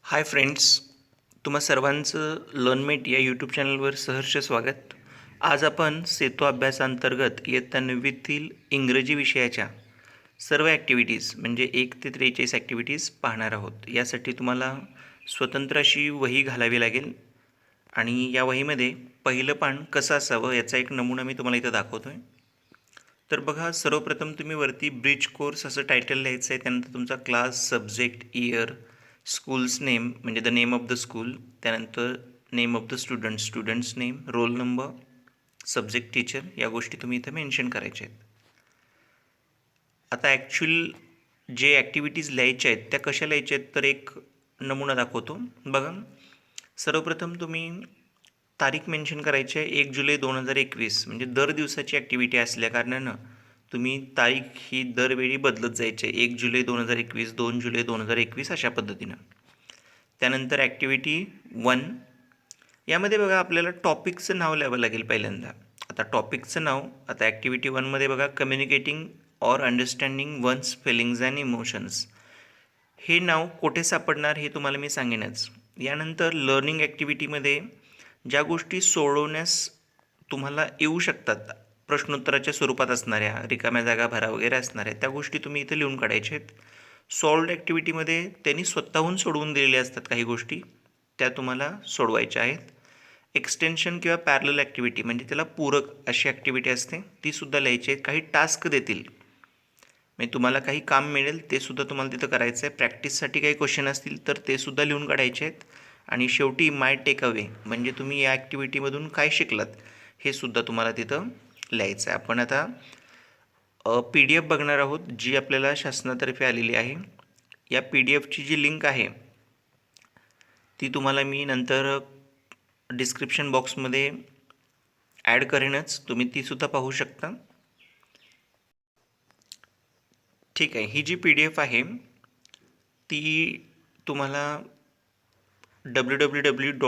Hi friends, तुम्हा सर्वांचं लर्नमेट या यूट्यूब चॅनलवर सहर्ष स्वागत. आज आपण सेतू अभ्यासांतर्गत इयत्ता 9वीतील इंग्रजी विषयाच्या सर्व ॲक्टिव्हिटीज म्हणजे 1 ते 43 ॲक्टिव्हिटीज पाहणार आहोत. यासाठी तुम्हाला स्वतंत्र अशी वही घालावी लागेल आणि या वहीमध्ये पहिलं पान कसं असावं याचा एक नमुना मी तुम्हाला इथं दाखवतो आहे. तर बघा, सर्वप्रथम तुम्ही वरती ब्रिज कोर्स असं टायटल लिहायचं आहे. त्यानंतर तुमचा class, subject, year, schools name म्हणजे the name of the school, त्यानंतर name of the student, students name, roll number, subject, teacher या गोष्टी तुम्ही इथं मेन्शन करायच्या आहेत. आता ॲक्च्युअल जे ॲक्टिव्हिटीज लिहायच्या आहेत त्या कशा लिहायच्या आहेत तर एक नमुना दाखवतो. बघा, सर्वप्रथम तुम्ही तारीख मेन्शन करायची आहे 1 जुलै 2021 म्हणजे दर दिवसाची ॲक्टिव्हिटी असल्याकारणानं तुम्ही तारीख ही दरवेळी बदलत जायची आहे. 1 जुलै 2021, 2 जुलै 2021 अशा पद्धतीनं. त्यानंतर ॲक्टिव्हिटी 1 यामध्ये बघा आपल्याला टॉपिकचं नाव लिहावं लागेल पहिल्यांदा. आता टॉपिकचं नाव आता ॲक्टिव्हिटी 1मध्ये बघा communicating or understanding one's feelings and emotions हे नाव कुठे सापडणार हे तुम्हाला मी सांगेनच. यानंतर लर्निंग ॲक्टिव्हिटीमध्ये ज्या गोष्टी सोडवण्यास तुम्हाला येऊ शकतात, प्रश्नोत्तराच्या स्वरूपात असणाऱ्या, रिकाम्या जागा भरा वगैरे असणाऱ्या त्या गोष्टी तुम्ही इथं लिहून काढायच्या आहेत. सॉल्व्ड ॲक्टिव्हिटीमध्ये त्यांनी स्वतःहून सोडवून दिलेल्या असतात काही गोष्टी, त्या तुम्हाला सोडवायच्या आहेत. एक्सटेन्शन किंवा पॅरलल ॲक्टिव्हिटी म्हणजे त्याला पूरक अशी ॲक्टिव्हिटी असते, तीसुद्धा लिहायची आहेत. काही टास्क देतील म्हणजे तुम्हाला काही काम मिळेल ते सुद्धा तुम्हाला तिथं करायचं आहे. प्रॅक्टिससाठी काही क्वेश्चन असतील तर ते सुद्धा लिहून काढायचे आहेत. आणि शेवटी माय टेक अवे म्हणजे तुम्ही या ॲक्टिव्हिटीमधून काय शिकलात हे सुद्धा तुम्हाला तिथं लिहायचं आहे. आपण आता PDF बघणार आहोत जी आपल्याला शासनातर्फे आलेली आहे. या PDFची जी लिंक आहे ती तुम्हाला मी नंतर डिस्क्रिप्शन बॉक्समध्ये ॲड करेनच, तुम्ही तीसुद्धा पाहू शकता. ठीक आहे, ही जी PDF आहे ती तुम्हाला www.maa.ac.in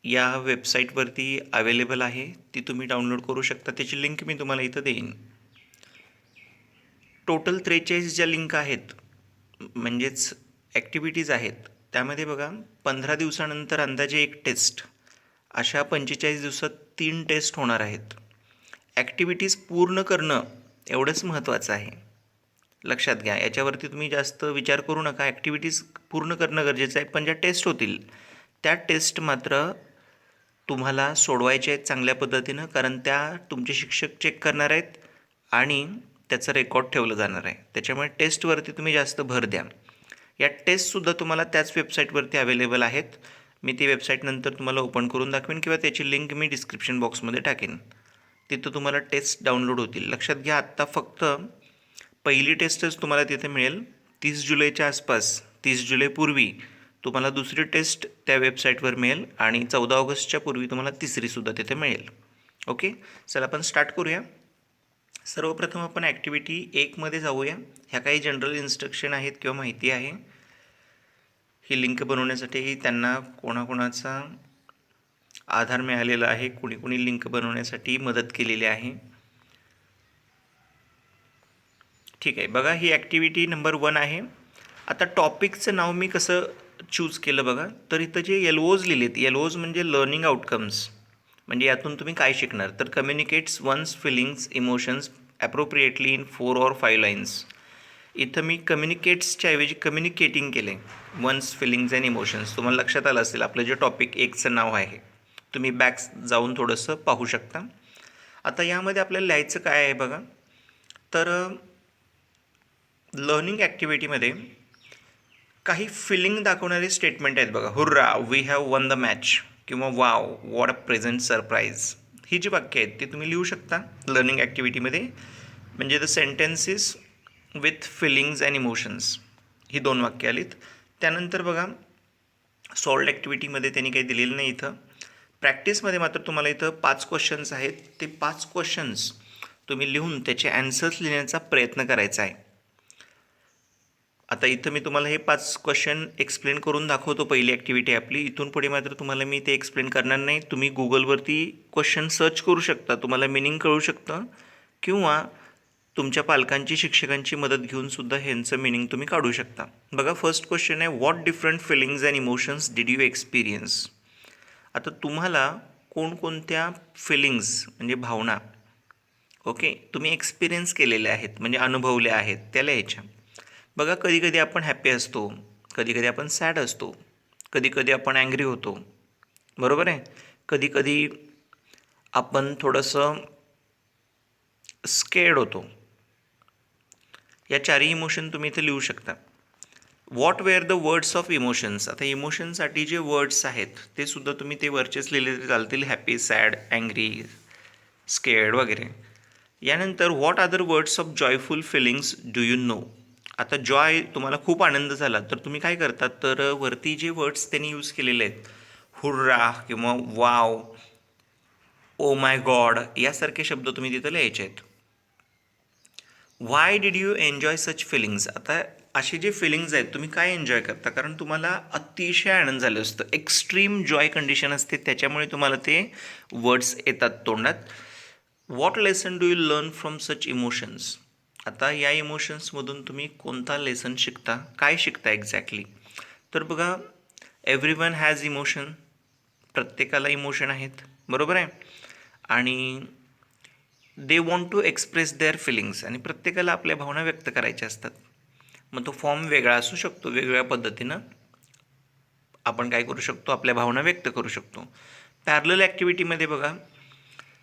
या वेबसाईटवरती अवेलेबल आहे. ती तुम्ही डाउनलोड करू शकता. त्याची लिंक मी तुम्हाला इथं देईन. टोटल 43 ज्या लिंक आहेत म्हणजेच ॲक्टिव्हिटीज आहेत त्यामध्ये बघा 15 दिवसानंतर अंदाजे एक टेस्ट, अशा 45 दिवसात 3 टेस्ट होणार आहेत. ॲक्टिव्हिटीज पूर्ण करणं एवढंच महत्त्वाचं आहे, लक्षात घ्या. याच्यावरती तुम्ही जास्त विचार करू नका. ॲक्टिव्हिटीज पूर्ण करणं गरजेचं आहे, पण ज्या टेस्ट होतील त्या टेस्ट मात्र तुम्हाला सोडवायच्या आहेत चांगल्या पद्धतीनं, कारण त्या तुमचे शिक्षक चेक करणार आहेत आणि त्याचं रेकॉर्ड ठेवलं जाणार आहे. त्याच्यामुळे टेस्टवरती तुम्ही जास्त भर द्या. या टेस्टसुद्धा तुम्हाला त्याच वेबसाईटवरती अवेलेबल आहेत. मी ती वेबसाईट नंतर तुम्हाला ओपन करून दाखवेन किंवा त्याची लिंक मी डिस्क्रिप्शन बॉक्समध्ये टाकेन. तिथं तुम्हाला टेस्ट डाउनलोड होतील. लक्षात घ्या, आत्ता फक्त पहिली टेस्टच तुम्हाला तिथे मिळेल. 30 जुलैच्या आसपास, 30 जुलैपूर्वी तुम्हाला दुसरी टेस्ट त्या वेबसाईटवर मिळेल आणि 14 ऑगस्टच्या पूर्वी तुम्हाला तिसरीसुद्धा तिथे मिळेल. ओके, चला आपण स्टार्ट करूया. सर्वप्रथम आपण ॲक्टिव्हिटी 1मध्ये जाऊया. ह्या काही जनरल इन्स्ट्रक्शन आहेत किंवा माहिती आहे. ही लिंक बनवण्यासाठी त्यांना कोणाकोणाचा आधार मिळालेला आहे, कुणी कुणी लिंक बनवण्यासाठी मदत केलेली आहे. ठीक आहे, बघा ही ॲक्टिव्हिटी नंबर 1 आहे. आता टॉपिकचं नाव मी कसं चूज केलं बघा, तर इथं जे LOs लिहिलेत, LOs म्हणजे लर्निंग आउटकम्स, म्हणजे यातून तुम्ही काय शिकणार. तर communicates one's feelings emotions appropriately in 4 or 5 lines. इथं मी कम्युनिकेट्सच्या ऐवजी कम्युनिकेटिंग केले वन्स फिलिंग्ज अँड इमोशन्स. तुम्हाला लक्षात आलं असेल आपलं जे टॉपिक 1चं नाव आहे. तुम्ही बॅक जाऊन थोडंसं पाहू शकता. आता यामध्ये आपल्याला लिहायचं काय आहे बघा, तर लर्निंग ॲक्टिव्हिटीमध्ये काही फिलिंग दाखवणारे स्टेटमेंट आहेत बघा. Hurrah, we have won the match, किंवा wow, what a present surprise. ही जी वाक्य आहेत ते तुम्ही लिहू शकता लर्निंग ॲक्टिव्हिटीमध्ये. म्हणजे the sentences with feelings and emotions, ही 2 वाक्य आलीत. त्यानंतर बघा सॉल्व्ड ॲक्टिव्हिटीमध्ये त्यांनी काही दिलेलं नाही इथं. प्रॅक्टिसमध्ये मात्र तुम्हाला इथं 5 क्वेश्चन्स आहेत. ते 5 क्वेश्चन्स तुम्ही लिहून त्याचे ॲन्सर्स लिहिण्याचा प्रयत्न करायचा आहे. आता इथं मी तुम्हाला हे 5 क्वेश्चन एक्सप्लेन करून दाखवतो. पहिली ॲक्टिव्हिटी आपली. इथून पुढे मात्र तुम्हाला मी ते एक्सप्लेन करणार नाही. तुम्ही गुगलवरती क्वेश्चन सर्च करू शकता, तुम्हाला मिनिंग कळू शकतं, किंवा तुमच्या पालकांची शिक्षकांची मदत घेऊन सुद्धा ह्यांचं मिनिंग तुम्ही काढू शकता. बघा फर्स्ट क्वेश्चन आहे, what different feelings and emotions did you experience. आता तुम्हाला कोणकोणत्या फिलिंग्स म्हणजे भावना ओके तुम्ही एक्सपिरियन्स केलेल्या आहेत म्हणजे अनुभवल्या आहेत त्या लिहायच्या. बघा कधी कधी आपण हॅपी असतो, कधी कधी आपण सॅड असतो, कधी कधी आपण ॲंग्री होतो, बरोबर आहे. कधी कधी आपण थोडंसं स्केर्ड होतो. या चारही इमोशन तुम्ही इथे लिहू शकता. What were the words of emotions. आता इमोशनसाठी जे वर्ड्स आहेत ते सुद्धा तुम्ही ते वरचेच लिहिले तरी चालतील, हॅपी, सॅड, ॲंग्री, स्केर्ड वगैरे. यानंतर what other words of joyful feelings do you know. आता जॉय तुम्हाला खूप आनंद झाला तर तुम्ही काय करतात तर वरती जे वर्ड्स त्यांनी यूज केलेले आहेत, हुर्रा किंवा वाव, ओ माय गॉड यासारखे शब्द तुम्ही तिथं लिहायचे आहेत. Why did you enjoy such feelings. आता असे जे फिलिंग्ज आहेत तुम्ही काय एन्जॉय करता, कारण तुम्हाला अतिशय आनंद झालं असतं, एक्स्ट्रीम जॉय कंडिशन असते, त्याच्यामुळे तुम्हाला ते वर्ड्स येतात तोंडात. What lesson do you learn from such emotions. आता या इमोशन्समधून तुम्ही कोणता लेसन शिकता, काय शिकता एक्झॅक्टली. तर बघा एव्हरी वन हॅज इमोशन, प्रत्येकाला इमोशन आहेत, बरोबर आहे. आणि they want to express their feelings, आणि प्रत्येकाला आपल्या भावना व्यक्त करायच्या असतात. मग तो फॉर्म वेगळा असू शकतो, वेगवेगळ्या पद्धतीनं आपण काय करू शकतो, आपल्या भावना व्यक्त करू शकतो. पॅरलल ॲक्टिव्हिटीमध्ये बघा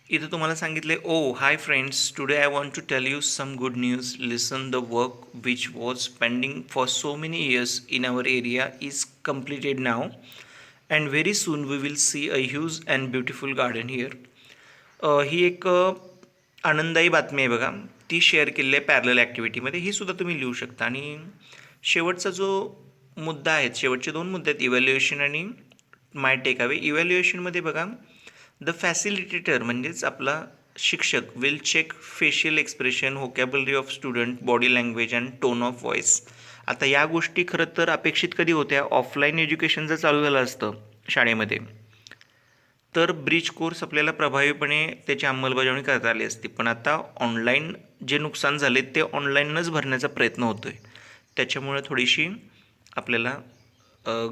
इथं तुम्हाला सांगितले, oh hi friends, today I want to tell you some good news, listen the work which was pending for so many years in our area is completed now and very soon we will see a huge and beautiful garden here. ही एक आनंदायी बातमी आहे बघा, ती share केलेली आहे parallel ॲक्टिव्हिटीमध्ये, ही सुद्धा तुम्ही लिहू शकता. आणि शेवटचा जो मुद्दा आहे, शेवटचे दोन मुद्दे आहेत, इव्हॅल्युएशन आणि माय टेक अवे. इव्हॅल्युएशनमध्ये बघा द फॅसिलिटेटर म्हणजेच आपला शिक्षक will check facial expression, vocabulary of student, body language and tone of voice. आता या गोष्टी खरं तर अपेक्षित कधी होत्या, ऑफलाईन एज्युकेशन जर चालू झालं असतं शाळेमध्ये तर ब्रिज कोर्स आपल्याला प्रभावीपणे त्याची अंमलबजावणी करता आली असती. पण आता ऑनलाईन जे नुकसान झाले ते ऑनलाईनच भरण्याचा प्रयत्न होतो आहे, त्याच्यामुळे थोडीशी आपल्याला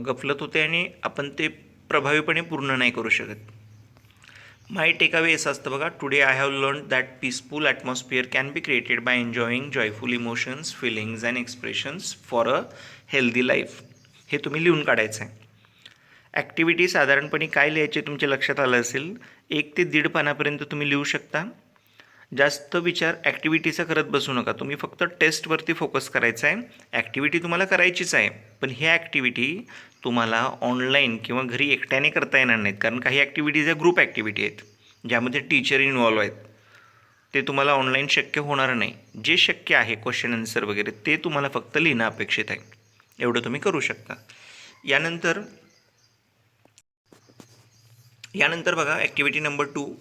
गफलत होते आणि आपण ते प्रभावीपणे पूर्ण नाही करू शकत. माय टेकअवे असं असतं बघा, today I have learn that peaceful atmosphere can be created by enjoying joyful emotions, feelings and expressions for a healthy life. हे तुम्ही लिहून काढायचं आहे. ॲक्टिव्हिटी साधारणपणे काय लिहायचे तुमच्या लक्षात आलं असेल, 1 ते 1.5 पानापर्यंत तुम्ही लिहू शकता. जास्त विचार ॲक्टिव्हिटीचा करत बसू नका, तुम्ही फक्त टेस्टवरती फोकस करायचा आहे. ॲक्टिव्हिटी तुम्हाला करायचीच आहे, पण ही ॲक्टिव्हिटी तुम्हाला ऑनलाईन किंवा घरी एकट्याने करता येणार नाहीत, कारण काही ॲक्टिव्हिटीज या ग्रुप ॲक्टिव्हिटी आहेत ज्यामध्ये टीचर इन्वॉल्व आहेत. ते तुम्हाला ऑनलाईन शक्य होणार नाही. जे शक्य आहे क्वेश्चन आन्सर वगैरे ते तुम्हाला फक्त लिहिणं अपेक्षित आहे, एवढं तुम्ही करू शकता. यानंतर बघा ॲक्टिव्हिटी नंबर 2.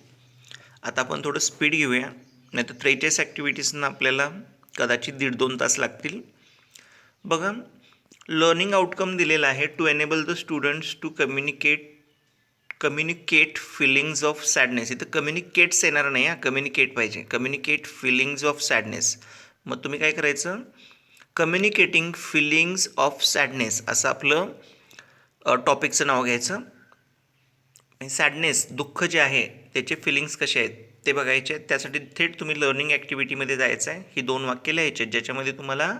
आता आपण थोडं स्पीड घेऊया, नाही तर 43 ॲक्टिव्हिटीजना आपल्याला कदाचित 1.5-2 तास लागतील. बघा लर्निंग आउटकम दिलेला आहे, to enable the students to communicate feelings of sadness. इथं कम्युनिकेट्स येणार नाही, कम्युनिकेट पाहिजे, कम्युनिकेट फिलिंग्ज ऑफ सॅडनेस. मग तुम्ही काय करायचं, कम्युनिकेटिंग फिलिंग्ज ऑफ सॅडनेस असं आपलं टॉपिकचं नाव घ्यायचं. सॅडनेस, दुःख जे आहे त्याचे फिलिंग्स कसे आहेत ते बघायचे आहेत. त्यासाठी थेट तुम्ही लर्निंग ॲक्टिव्हिटीमध्ये जायचं आहे. ही 2 वाक्य लिहायची आहेत ज्याच्यामध्ये तुम्हाला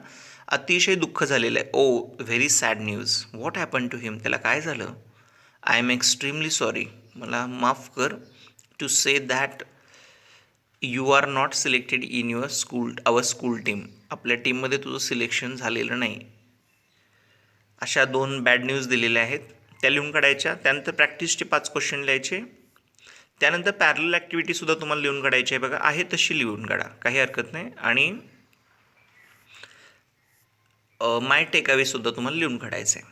अतिशय दुःख झालेलं आहे. Oh very sad news, what happen to him, त्याला काय झालं. आय एम एक्स्ट्रीमली सॉरी, मला माफ कर, to say that you are not selected in our school team, आपल्या टीममध्ये तुझं सिलेक्शन झालेलं नाही. अशा 2 बॅड न्यूज दिलेल्या आहेत, त्या लिहून काढायच्या. त्यानंतर प्रॅक्टिसचे 5 क्वेश्चन लिहायचे. त्यानंतर पॅरलल ॲक्टिव्हिटीसुद्धा तुम्हाला लिहून काढायची आहे बघा, आहे तशी लिहून काढा, काही हरकत नाही. आणि माय टेकअवेसुद्धा तुम्हाला लिहून काढायचं आहे.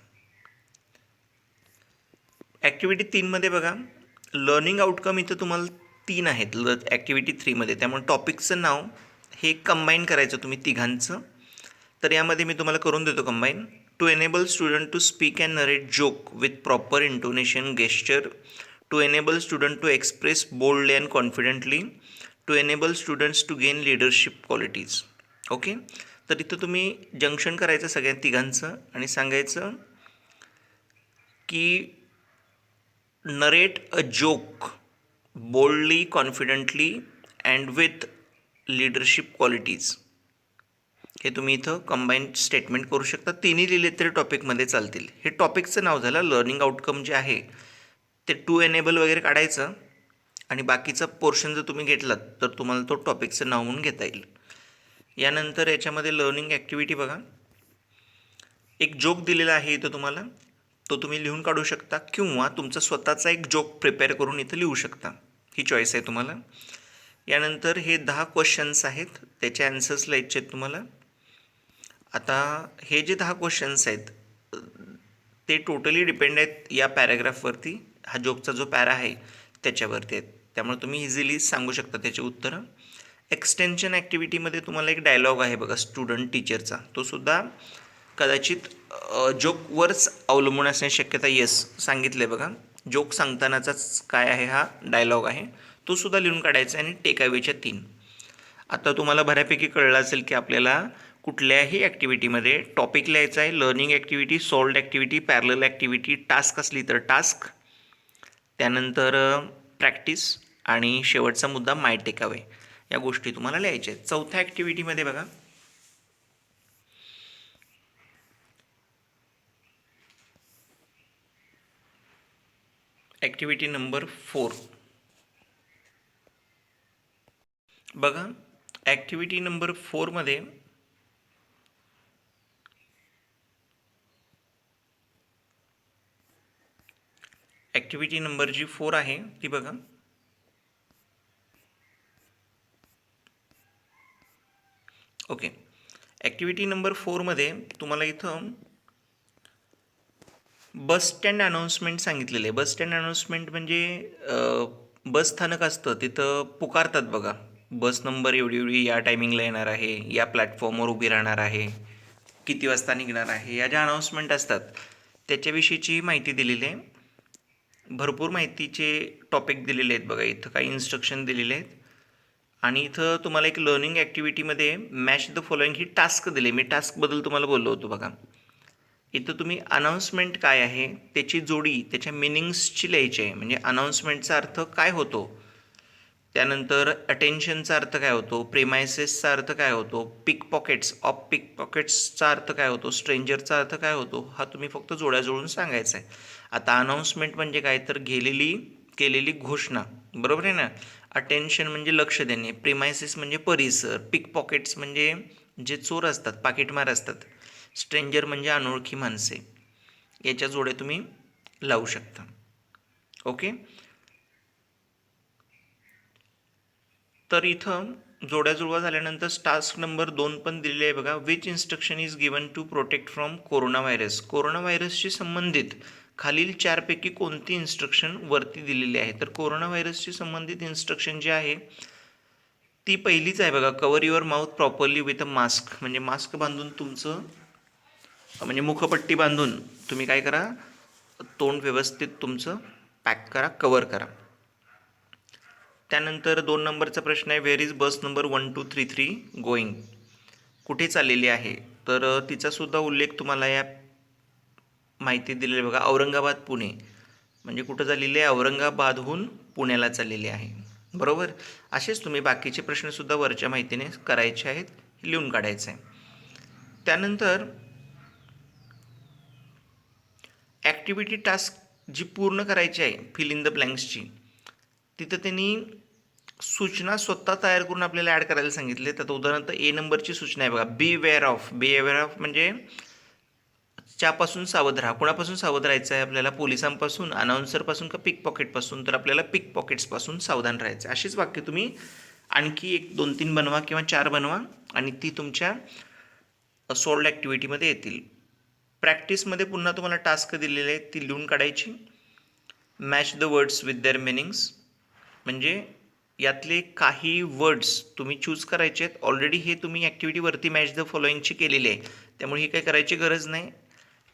ॲक्टिव्हिटी 3मध्ये बघा लर्निंग आउटकम इथं तुम्हाला 3 आहेत ॲक्टिव्हिटी 3मध्ये, त्यामुळे टॉपिकचं नाव हे कंबाईन करायचं तुम्ही तिघांचं. तर यामध्ये मी तुम्हाला करून देतो combine. To enable student to speak and narrate joke with proper intonation, gesture, to enable student to express boldly and confidently, to enable students to gain leadership qualities. Okay, तर इथं तुम्ही जंक्शन करायचं सगळ्या तिघांचं आणि सांगायचं की narrate a joke boldly, confidently and with leadership qualities. हे तुम्ही इथं कंबाईन स्टेटमेंट करू शकता. तिन्ही लिहिले तरी टॉपिकमध्ये चालतील. हे टॉपिकचं नाव झालं. लर्निंग आउटकम जे आहे ते टू एनेबल वगैरे काढायचं आणि बाकीचा पोर्शन जर तुम्ही घेतलात तर तुम्हाला तो टॉपिकचं नाव म्हणून घेता येईल. यानंतर याच्यामध्ये लर्निंग ॲक्टिव्हिटी बघा, एक जोक दिलेला आहे इथं तुम्हाला, तो तुम्ही लिहून काढू शकता किंवा तुमचा स्वतःचा एक जोक प्रिपेअर करून इथं लिहू शकता. ही चॉईस आहे तुम्हाला. यानंतर हे 10 क्वेश्चन्स आहेत, त्याचे ॲन्सर्स लिहायचे आहेत तुम्हाला. आता हे जे 10 क्वेश्चन्स आहेत ते टोटली डिपेंड आहेत या पॅराग्राफवरती. हा जोकचा जो पॅरा आहे त्याच्यावरती आहेत, त्यामुळे तुम्ही इझिली सांगू शकता त्याची उत्तरं. एक्सटेन्शन ॲक्टिव्हिटीमध्ये तुम्हाला एक डायलॉग आहे बघा स्टुडंट टीचरचा, तो सुद्धा कदाचित जोकवरच अवलंबून असण्याची शक्यता. येस, सांगितलं आहे बघा, जोक सांगतानाचाच काय आहे हा डायलॉग आहे, तो सुद्धा लिहून काढायचा आणि टेकअवेच्या 3. आता तुम्हाला बऱ्यापैकी कळलं असेल की आपल्याला कुठल्याही ॲक्टिव्हिटीमध्ये टॉपिक लिहायचा आहे. Learning activity, solved activity, parallel activity, task असली तर टास्क, त्यानंतर प्रॅक्टिस आणि शेवटचा मुद्दा माय टेकअवे. या गोष्टी तुम्हाला लिहायच्या आहेत. चौथ्या ॲक्टिव्हिटीमध्ये बघा, ॲक्टिव्हिटी नंबर 4 बघा. ॲक्टिव्हिटी नंबर 4मध्ये ॲक्टिव्हिटी नंबर जी 4 आहे ती बघा. ओके, ॲक्टिव्हिटी नंबर 4मध्ये तुम्हाला इथं बस स्टँड अनाऊन्समेंट सांगितलेलं आहे. बस स्टँड अनाऊन्समेंट म्हणजे बस स्थानक असतं तिथं पुकारतात बघा, बस नंबर एवढी एवढी या टायमिंगला येणार आहे, या प्लॅटफॉर्मवर उभी राहणार आहे, किती वाजता निघणार आहे, या ज्या अनाऊन्समेंट असतात त्याच्याविषयीची माहिती दिलेली आहे. भरपूर माहितीचे टॉपिक दिलेले आहेत बघा, इथं काही इन्स्ट्रक्शन दिलेले आहेत. आणि इथं तुम्हाला एक लर्निंग ॲक्टिव्हिटीमध्ये मॅच द फॉलोइंग ही टास्क दिले. मी टास्कबद्दल तुम्हाला बोललो होतो बघा. इथं तुम्ही अनाऊन्समेंट काय आहे त्याची जोडी त्याच्या मिनिंग्सची लिहायची आहे. म्हणजे अनाऊन्समेंटचा अर्थ काय होतो, त्यानंतर अटेन्शनचा अर्थ काय होतो, प्रेमायसेसचा अर्थ काय होतो, पिक पॉकेट्स ऑफ पिक पॉकेट्सचा अर्थ काय होतो, स्ट्रेंजरचा अर्थ काय होतो, हा तुम्ही फक्त जोड्या जोडून सांगायचा आहे. आता अनाऊन्समेंट म्हणजे काय तर केलेली घोषणा, बरोबर आहे ना. अटेन्शन म्हणजे लक्ष देणे, प्रेमायसेस म्हणजे परिसर, पिक पॉकेट्स म्हणजे जे चोर असतात, पाकिटमार असतात, स्ट्रेंजर म्हणजे अनोळखी माणसे. याच्या जोड्या तुम्ही लावू शकता. ओके, तर इथं जोड्या जुळवा झाल्यानंतर टास्क नंबर 2 पण दिलेली आहे बघा. Which instruction is given to protect from corona virus. Corona व्हायरसशी संबंधित खालील 4 पैकी कोणती इन्स्ट्रक्शन वरती दिलेली आहे. तर कोरोना व्हायरसशी संबंधित इन्स्ट्रक्शन जी आहे ती पहिलीच आहे बघा, cover your mouth properly with a mask. म्हणजे मास्क बांधून तुमचं म्हणजे मुखपट्टी बांधून तुम्ही काय करा, तोंड व्यवस्थित तुमचं पॅक करा, कवर करा. त्यानंतर 2 नंबरचा प्रश्न आहे, where is bus number 1233 going. कुठे चाललेली आहे, तर तिचासुद्धा उल्लेख तुम्हाला या माहिती दिलेली बघा. औरंगाबाद पुणे, म्हणजे कुठं झालेली आहे, औरंगाबादहून पुण्याला चाललेली आहे, बरोबर. असेच तुम्ही बाकीचे प्रश्नसुद्धा वरच्या माहितीने करायचे आहेत, लिहून काढायचं आहे. त्यानंतर ॲक्टिव्हिटी टास्क जी पूर्ण करायची आहे फिल इन द ब्लँक्सची, तिथं त्यांनी सूचना स्वतः तयार करून आपल्याला ॲड करायला सांगितले. तर उदाहरणार्थ ए नंबरची सूचना आहे बघा, beware of. Beware of म्हणजे च्यापासून सावध राहा. कोणापासून सावध राहायचं आहे आपल्याला, पोलिसांपासून, अनाऊन्सरपासून का पिक पॉकेटपासून, तर आपल्याला पिक पॉकेट्सपासून सावधान राहायचं आहे. अशीच वाक्य तुम्ही आणखी 1, 2, 3 बनवा किंवा 4 बनवा आणि ती तुमच्या सॉल्ड ॲक्टिव्हिटीमध्ये येतील. प्रॅक्टिसमध्ये पुन्हा तुम्हाला टास्क दिलेले आहेत, ती लिहून काढायची. Match the words with their meanings, म्हणजे यातले काही वर्ड्स तुम्ही चूज करायचे आहेत. ऑलरेडी हे तुम्ही ॲक्टिव्हिटीवरती मॅच द फॉलोइंगची केलेली आहे, त्यामुळे ही काही करायची गरज नाही.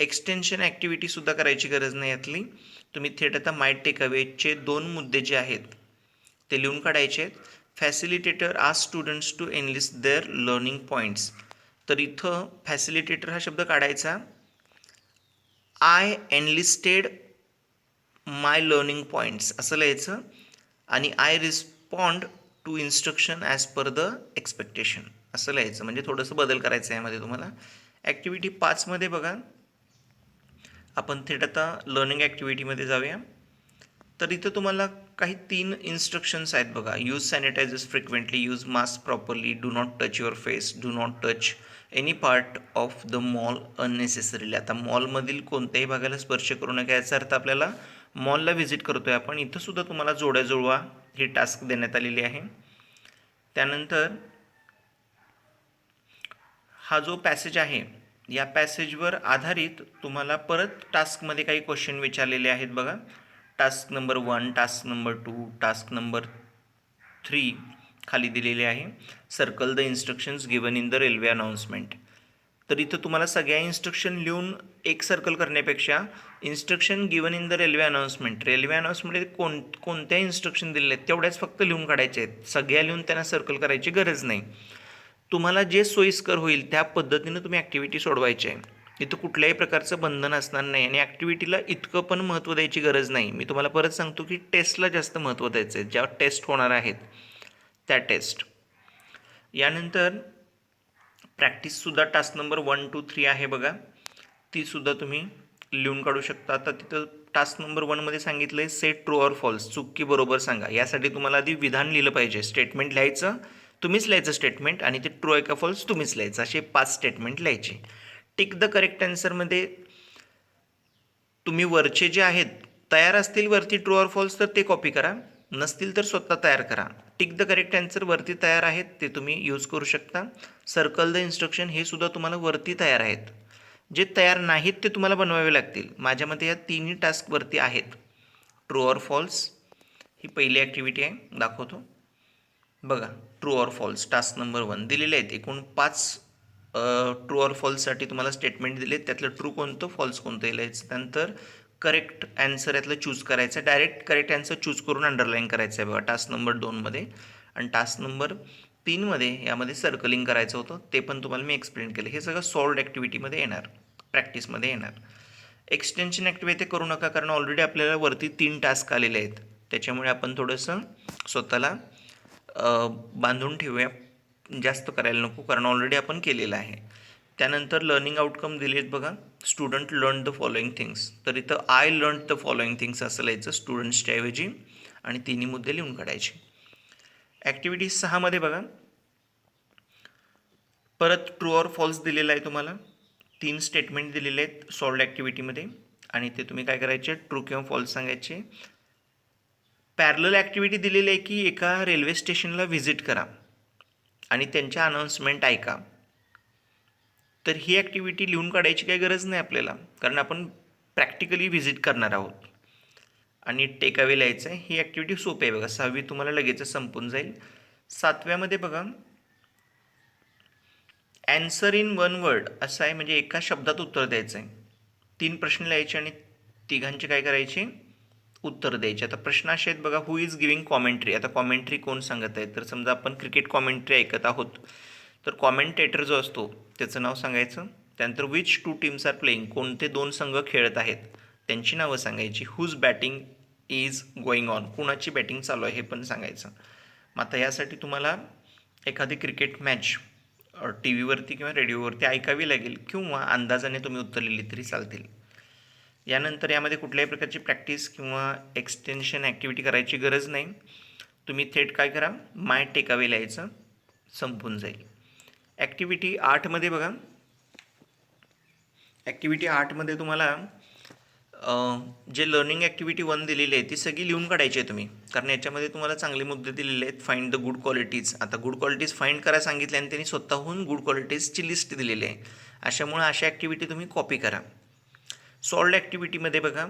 एक्सटेन्शन ॲक्टिव्हिटीसुद्धा करायची गरज नाही यातली. तुम्ही थेट आता माय टेक अवेचे 2 मुद्दे जे आहेत ते लिहून काढायचे आहेत. Facilitator ask students to enlist their learning points. तर इथं फॅसिलिटेटर हा शब्द काढायचा. I enlisted my learning points असं लिहायचं आणि I respond to instruction as per the expectation असं लिहायचं. म्हणजे थोडंसं बदल करायचं आहे यामध्ये तुम्हाला. ॲक्टिव्हिटी 5मध्ये बघा, आपण थेट आता लर्निंग ॲक्टिव्हिटीमध्ये जाऊया. तर इथं तुम्हाला काही 3 इन्स्ट्रक्शन्स आहेत बघा. Use sanitizers frequently, use mask properly, do not touch your face, do not touch any part of the mall unnecessarily. आता मॉलमधील कोणत्याही भागाला स्पर्श करू नका याचा अर्थ आपल्याला मॉलला व्हिजिट करतोय आपण. इथंसुद्धा तुम्हाला जोड्या जुळवा ही टास्क देण्यात आलेली आहे. त्यानंतर हा जो पॅसेज आहे या पॅसेजवर आधारित तुम्हाला परत टास्कमध्ये काही क्वेश्चन विचारलेले आहेत बघा. Task number 1, task number 2, task number 3 खाली दिलेले आहे. Circle the instructions given in the railway announcement. तर इथं तुम्हाला सगळ्या इन्स्ट्रक्शन लिहून एक सर्कल करण्यापेक्षा instruction given in the railway announcement, railway अनाउन्समेंटमध्ये कोणत्या इन्स्ट्रक्शन दिलेले आहेत तेवढ्याच फक्त लिहून काढायचे आहेत. सगळ्या लिहून त्यांना सर्कल करायची गरज नाही. तुम्हाला जे सोयीस्कर होईल त्या पद्धतीनं तुम्ही ॲक्टिव्हिटी सोडवायची आहे. इथं कुठल्याही प्रकारचं बंधन असणार नाही आणि ॲक्टिव्हिटीला इतकं पण महत्त्व द्यायची गरज नाही. मी तुम्हाला परत सांगतो की टेस्टला जास्त महत्त्व द्यायचं आहे. ज्या टेस्ट होणार आहेत त्या टेस्ट. यानंतर प्रॅक्टिससुद्धा टास्क नंबर 1, 2, 3 आहे बघा. तीसुद्धा तुम्ही लिहून काढू शकता. आता तिथं टास्क नंबर 1मध्ये सांगितलं आहे सेट ट्रू ऑर फॉल्स, चूक की बरोबर सांगा. यासाठी तुम्हाला आधी विधान लिहिलं पाहिजे. स्टेटमेंट लिहायचं, तुम्हीच लिहायचं स्टेटमेंट, आणि ते ट्रू आहे का फॉल्स तुम्हीच लिहायचं. असे 5 स्टेटमेंट लिहायचे. टिक द करेक्ट आन्सरमध्ये तुम्ही वरचे जे आहेत तयार असतील वरती ट्रू ऑर फॉल्स तर ते कॉपी करा, नसतील तर स्वतः तयार करा. टिक द करेक्ट आन्सर वरती तयार आहेत ते तुम्ही यूज करू शकता. सर्कल द इन्स्ट्रक्शन हे सुद्धा तुम्हाला वरती तयार आहेत. जे तयार नाहीत ते तुम्हाला बनवावे लागतील. माझ्या मते या तिन्ही टास्कवरती आहेत. ट्रू ऑर फॉल्स ही पहिली ॲक्टिव्हिटी आहे, दाखवतो बघा. True or false task number 1 दिलेले आहेत. एकूण 5 ट्रू ऑर फॉल्ससाठी तुम्हाला स्टेटमेंट दिले. त्यातलं ट्रू कोणतं, फॉल्स कोणतं लिहायचं. त्यानंतर करेक्ट ॲन्सर यातलं चूज करायचं. डायरेक्ट करेक्ट ॲन्सर चूज करून अंडरलाईन करायचं आहे बघा टास्क नंबर 2मध्ये. आणि टास्क नंबर 3मध्ये यामध्ये सर्कलिंग करायचं होतं, ते पण तुम्हाला मी एक्सप्लेन केलं. हे सगळं सॉल्ड ॲक्टिव्हिटीमध्ये येणार, प्रॅक्टिसमध्ये येणार. एक्सटेन्शन ॲक्टिव्हिटी करू नका, कारण ऑलरेडी आपल्याला वरती 3 टास्क आलेले आहेत. त्याच्यामुळे आपण थोडंसं स्वतःला बांधून ठेवूया, जास्त करायला नको, कारण ऑलरेडी आपण केलेलं आहे. त्यानंतर लर्निंग आउटकम दिले आहेत बघा. Student learn the following things, तर इथं I learn the following things असं लिहायचं स्टुडंट्सच्या ऐवजी, आणि तिन्ही मुद्दे लिहून काढायचे. ॲक्टिव्हिटी 6मध्ये बघा, परत ट्रू ऑर फॉल्स दिलेला आहे तुम्हाला. 3 स्टेटमेंट दिलेले आहेत सॉल्ड ॲक्टिव्हिटीमध्ये, आणि ते तुम्ही काय करायचे, ट्रू किंवा फॉल्स सांगायचे. पॅरलल ॲक्टिव्हिटी दिलेली आहे की एका रेल्वे स्टेशनला व्हिजिट करा आणि त्यांच्या अनाऊन्समेंट ऐका. तर ही ॲक्टिव्हिटी लिहून काढायची काही गरज नाही आपल्याला, कारण आपण प्रॅक्टिकली व्हिजिट करणार आहोत. आणि टेकअवे लिहायचं आहे. ही ॲक्टिव्हिटी सोपी आहे बघा. 6वी तुम्हाला लगेच संपून जाईल. 7व्यामध्ये बघा, ॲन्सर इन 1 वर्ड असं आहे, म्हणजे एका शब्दात उत्तर द्यायचं आहे. 3 प्रश्न लिहायचे आणि तिघांचे काय करायचे, उत्तर द्यायचे. आता प्रश्न असे आहेत बघा. हु इज गिविंग कॉमेंट्री. आता कॉमेंट्री कोण सांगत आहे, तर समजा आपण क्रिकेट कॉमेंट्री ऐकत आहोत, तर कॉमेंटेटर जो असतो त्याचं नाव सांगायचं. त्यानंतर विच 2 टीम्स आर प्लेइंग, कोणते 2 संघ खेळत आहेत त्यांची नावं सांगायची. Whose batting is going on, कुणाची बॅटिंग चालू आहे हे पण सांगायचं. मग आता यासाठी तुम्हाला एखादी क्रिकेट मॅच टी व्हीवरती किंवा रेडिओवरती ऐकावी लागेल, किंवा अंदाजाने तुम्ही उत्तर लिहिली तरी चालतील. यानंतर यामध्ये कुठल्याही प्रकारची प्रॅक्टिस किंवा एक्सटेन्शन ॲक्टिव्हिटी करायची गरज नाही. तुम्ही थेट काय करा, माय टेकअवे लिहायचं, संपून जाईल. ॲक्टिव्हिटी 8मध्ये बघा. ॲक्टिव्हिटी 8मध्ये तुम्हाला जे लर्निंग ॲक्टिव्हिटी 1 दिलेली आहे ती सगळी लिहून काढायची आहे तुम्ही, कारण याच्यामध्ये तुम्हाला चांगले मुद्दे दिलेले आहेत. Find the good qualities. आता गुड क्वालिटीज फाइंड करा सांगितले आणि त्यांनी स्वतःहून गुड क्वालिटीजची लिस्ट दिलेली आहे. अशामुळे अशा ॲक्टिव्हिटी तुम्ही कॉपी करा. सॉल्ड ॲक्टिव्हिटीमध्ये बघा,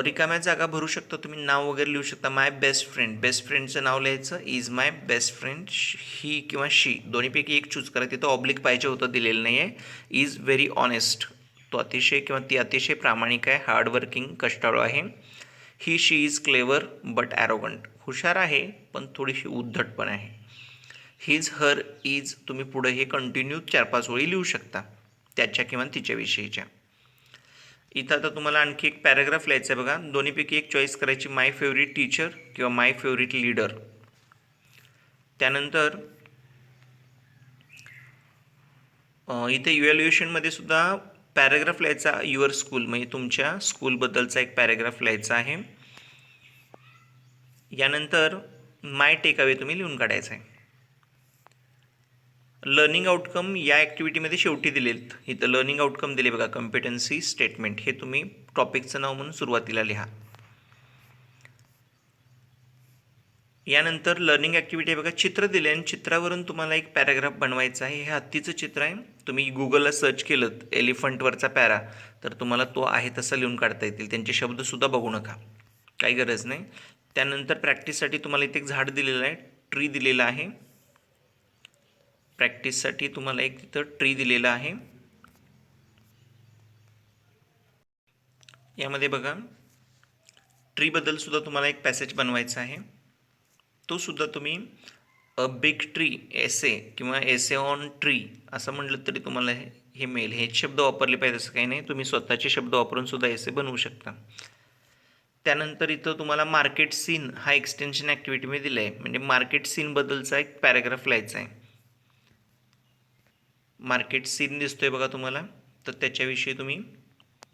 रिकाम्या जागा भरू शकता तुम्ही, नाव वगैरे लिहू शकता. माय बेस्ट फ्रेंड, बेस्ट फ्रेंडचं नाव लिहायचं. इज माय बेस्ट फ्रेंड, ही किंवा शी दोन्हीपैकी एक चूज करा. तिथं ऑब्लिक पाहिजे होतं, दिलेलं नाही आहे. इज व्हेरी ऑनेस्ट, तो अतिशय किंवा ती अतिशय प्रामाणिक आहे. हार्डवर्किंग, कष्टाळू आहे. ही शी इज क्लेवर बट ॲरोगंट. हुशार आहे पण थोडीशी उद्धट पण आहे. हिज हर इज तुम्ही पुढे हे कंटिन्यू 4-5 ओळी लिहू शकता त्याच्या किंवा तिच्याविषयीच्या. इथं आता तुम्हाला आणखी एक पॅराग्राफ लिहायचं आहे बघा. दोन्हीपैकी एक चॉईस करायची, माय फेवरेट टीचर किंवा माय फेवरेट लीडर. त्यानंतर इथे इव्हॅल्युएशनमध्ये सुद्धा पॅराग्राफ लिहायचा, युअर स्कूल म्हणजे तुमच्या स्कूलबद्दलचा एक पॅराग्राफ लिहायचा आहे. यानंतर माय टेक अवे तुम्ही लिहून काढायचं आहे. लर्निंग आउटकम या ॲक्टिव्हिटीमध्ये शेवटी दिलेत. इथं लर्निंग आउटकम दिले बघा, कॉम्पिटन्सी स्टेटमेंट, हे तुम्ही टॉपिकचं नाव म्हणून सुरुवातीला लिहा. यानंतर लर्निंग ॲक्टिव्हिटी आहे बघा, चित्र दिले आणि चित्रावरून तुम्हाला एक पॅराग्राफ बनवायचा आहे. हे हत्तीचं चित्र आहे. तुम्ही गुगलला सर्च केलं एलिफंटवरचा पॅरा तर तुम्हाला तो आहे तसा लिहून काढता येतील. त्यांचे शब्दसुद्धा बघू नका, काही गरज नाही. त्यानंतर प्रॅक्टिससाठी तुम्हाला इथे एक झाड दिलेलं आहे, ट्री दिलेला आहे. प्रॅक्टिससाठी तुम्हाला एक तिथं ट्री दिलेला आहे. यामध्ये बघा ट्रीबद्दल सुद्धा तुम्हाला एक पॅसेज बनवायचा आहे. तो सुद्धा तुम्ही अ बिग ट्री एसे किंवा एसे ऑन ट्री असं म्हटलं तरी तुम्हाला हे मिळेल. हे शब्द वापरले पाहिजे असं काही नाही, तुम्ही स्वतःचे शब्द वापरून सुद्धा एसे बनवू शकता. त्यानंतर इथं तुम्हाला मार्केट सीन हा एक्सटेन्शन ॲक्टिव्हिटीमध्ये दिला आहे, म्हणजे मार्केट सीनबद्दलचा एक पॅराग्राफ लिहायचा आहे. मार्केट सीन दिसतोय बघा तुम्हाला, तर त्याच्याविषयी तुम्ही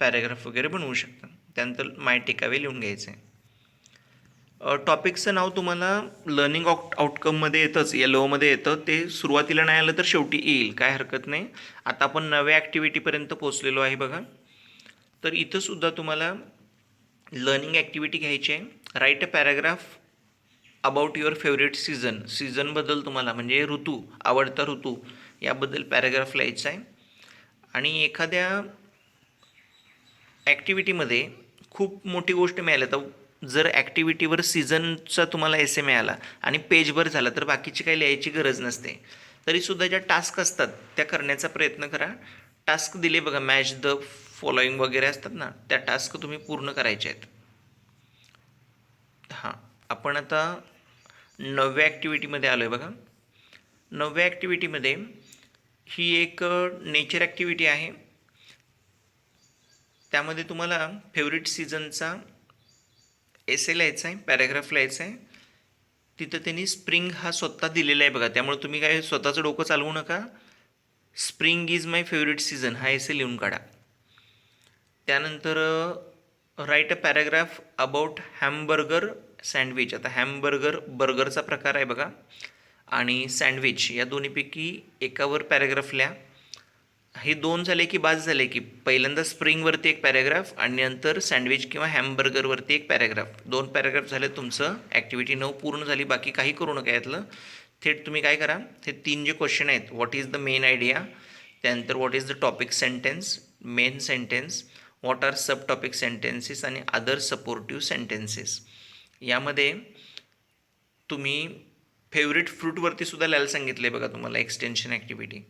पॅराग्राफ वगैरे बनवू शकता. त्यानंतर माय टेकअवे लिहून घ्यायचं आहे. टॉपिकचं नाव तुम्हाला लर्निंग आउटकममध्ये येतंच, या लोमध्ये येतं. ते सुरुवातीला नाही आलं तर शेवटी येईल, काय हरकत नाही. आता आपण नव्या ॲक्टिव्हिटीपर्यंत पोचलेलो आहे बघा. तर इथंसुद्धा तुम्हाला लर्निंग ॲक्टिव्हिटी घ्यायची आहे. Write a paragraph about your favourite season. सीझनबद्दल तुम्हाला म्हणजे ऋतू, आवडता ऋतू याबद्दल पॅराग्राफ लिहायचा आहे. आणि एखाद्या ॲक्टिव्हिटीमध्ये खूप मोठी गोष्ट मिळाली, तर जर ॲक्टिव्हिटीवर सीझनचा तुम्हाला एसे मिळाला आणि पेजभर झाला तर बाकीची काही लिहायची गरज नसते. तरीसुद्धा ज्या टास्क असतात त्या करण्याचा प्रयत्न करा. टास्क दिले बघा, मॅच द फॉलोइंग वगैरे असतात ना, त्या टास्क तुम्ही पूर्ण करायचे आहेत. हां, आपण आता 9व्या ॲक्टिव्हिटीमध्ये आलो आहे बघा. 9व्या ॲक्टिव्हिटीमध्ये ही एक नेचर ॲक्टिव्हिटी आहे. त्यामध्ये तुम्हाला फेवरेट सीझनचा एसे लिहायचा आहे, पॅराग्राफ लिहायचा आहे. तिथं त्यांनी स्प्रिंग हा स्वतः दिलेला आहे बघा, त्यामुळे तुम्ही काय स्वतःचं डोकं चालवू नका. Spring is my favourite season हा एसे लिहून काढा. त्यानंतर right a paragraph about hamburger sandwich. आता हॅमबर्गर बर्गरचा प्रकार आहे बघा, आणि सँडविच या दोन्हीपैकी एकावर पॅराग्राफ लिहा. हे 2 झाले की बाद झाले की पहिल्यांदा स्प्रिंगवरती एक पॅराग्राफ आणि नंतर सँडविच किंवा हॅमबर्गरवरती एक पॅराग्राफ. 2 पॅराग्राफ झाले, तुमचं ॲक्टिव्हिटी 9 पूर्ण झाली. बाकी काही करू नका यातलं. थेट तुम्ही काय करा, हे 3 जे क्वेश्चन आहेत, what is the main idea, त्यानंतर what is the topic sentence, main sentence, what are sub topic sentences आणि अदर सपोर्टिव्ह सेंटेन्सेस. यामध्ये तुम्ही फेवरेट फ्रूटवरती सुद्धा लिहायला सांगितलं आहे बघा तुम्हाला एक्सटेन्शन ॲक्टिव्हिटी.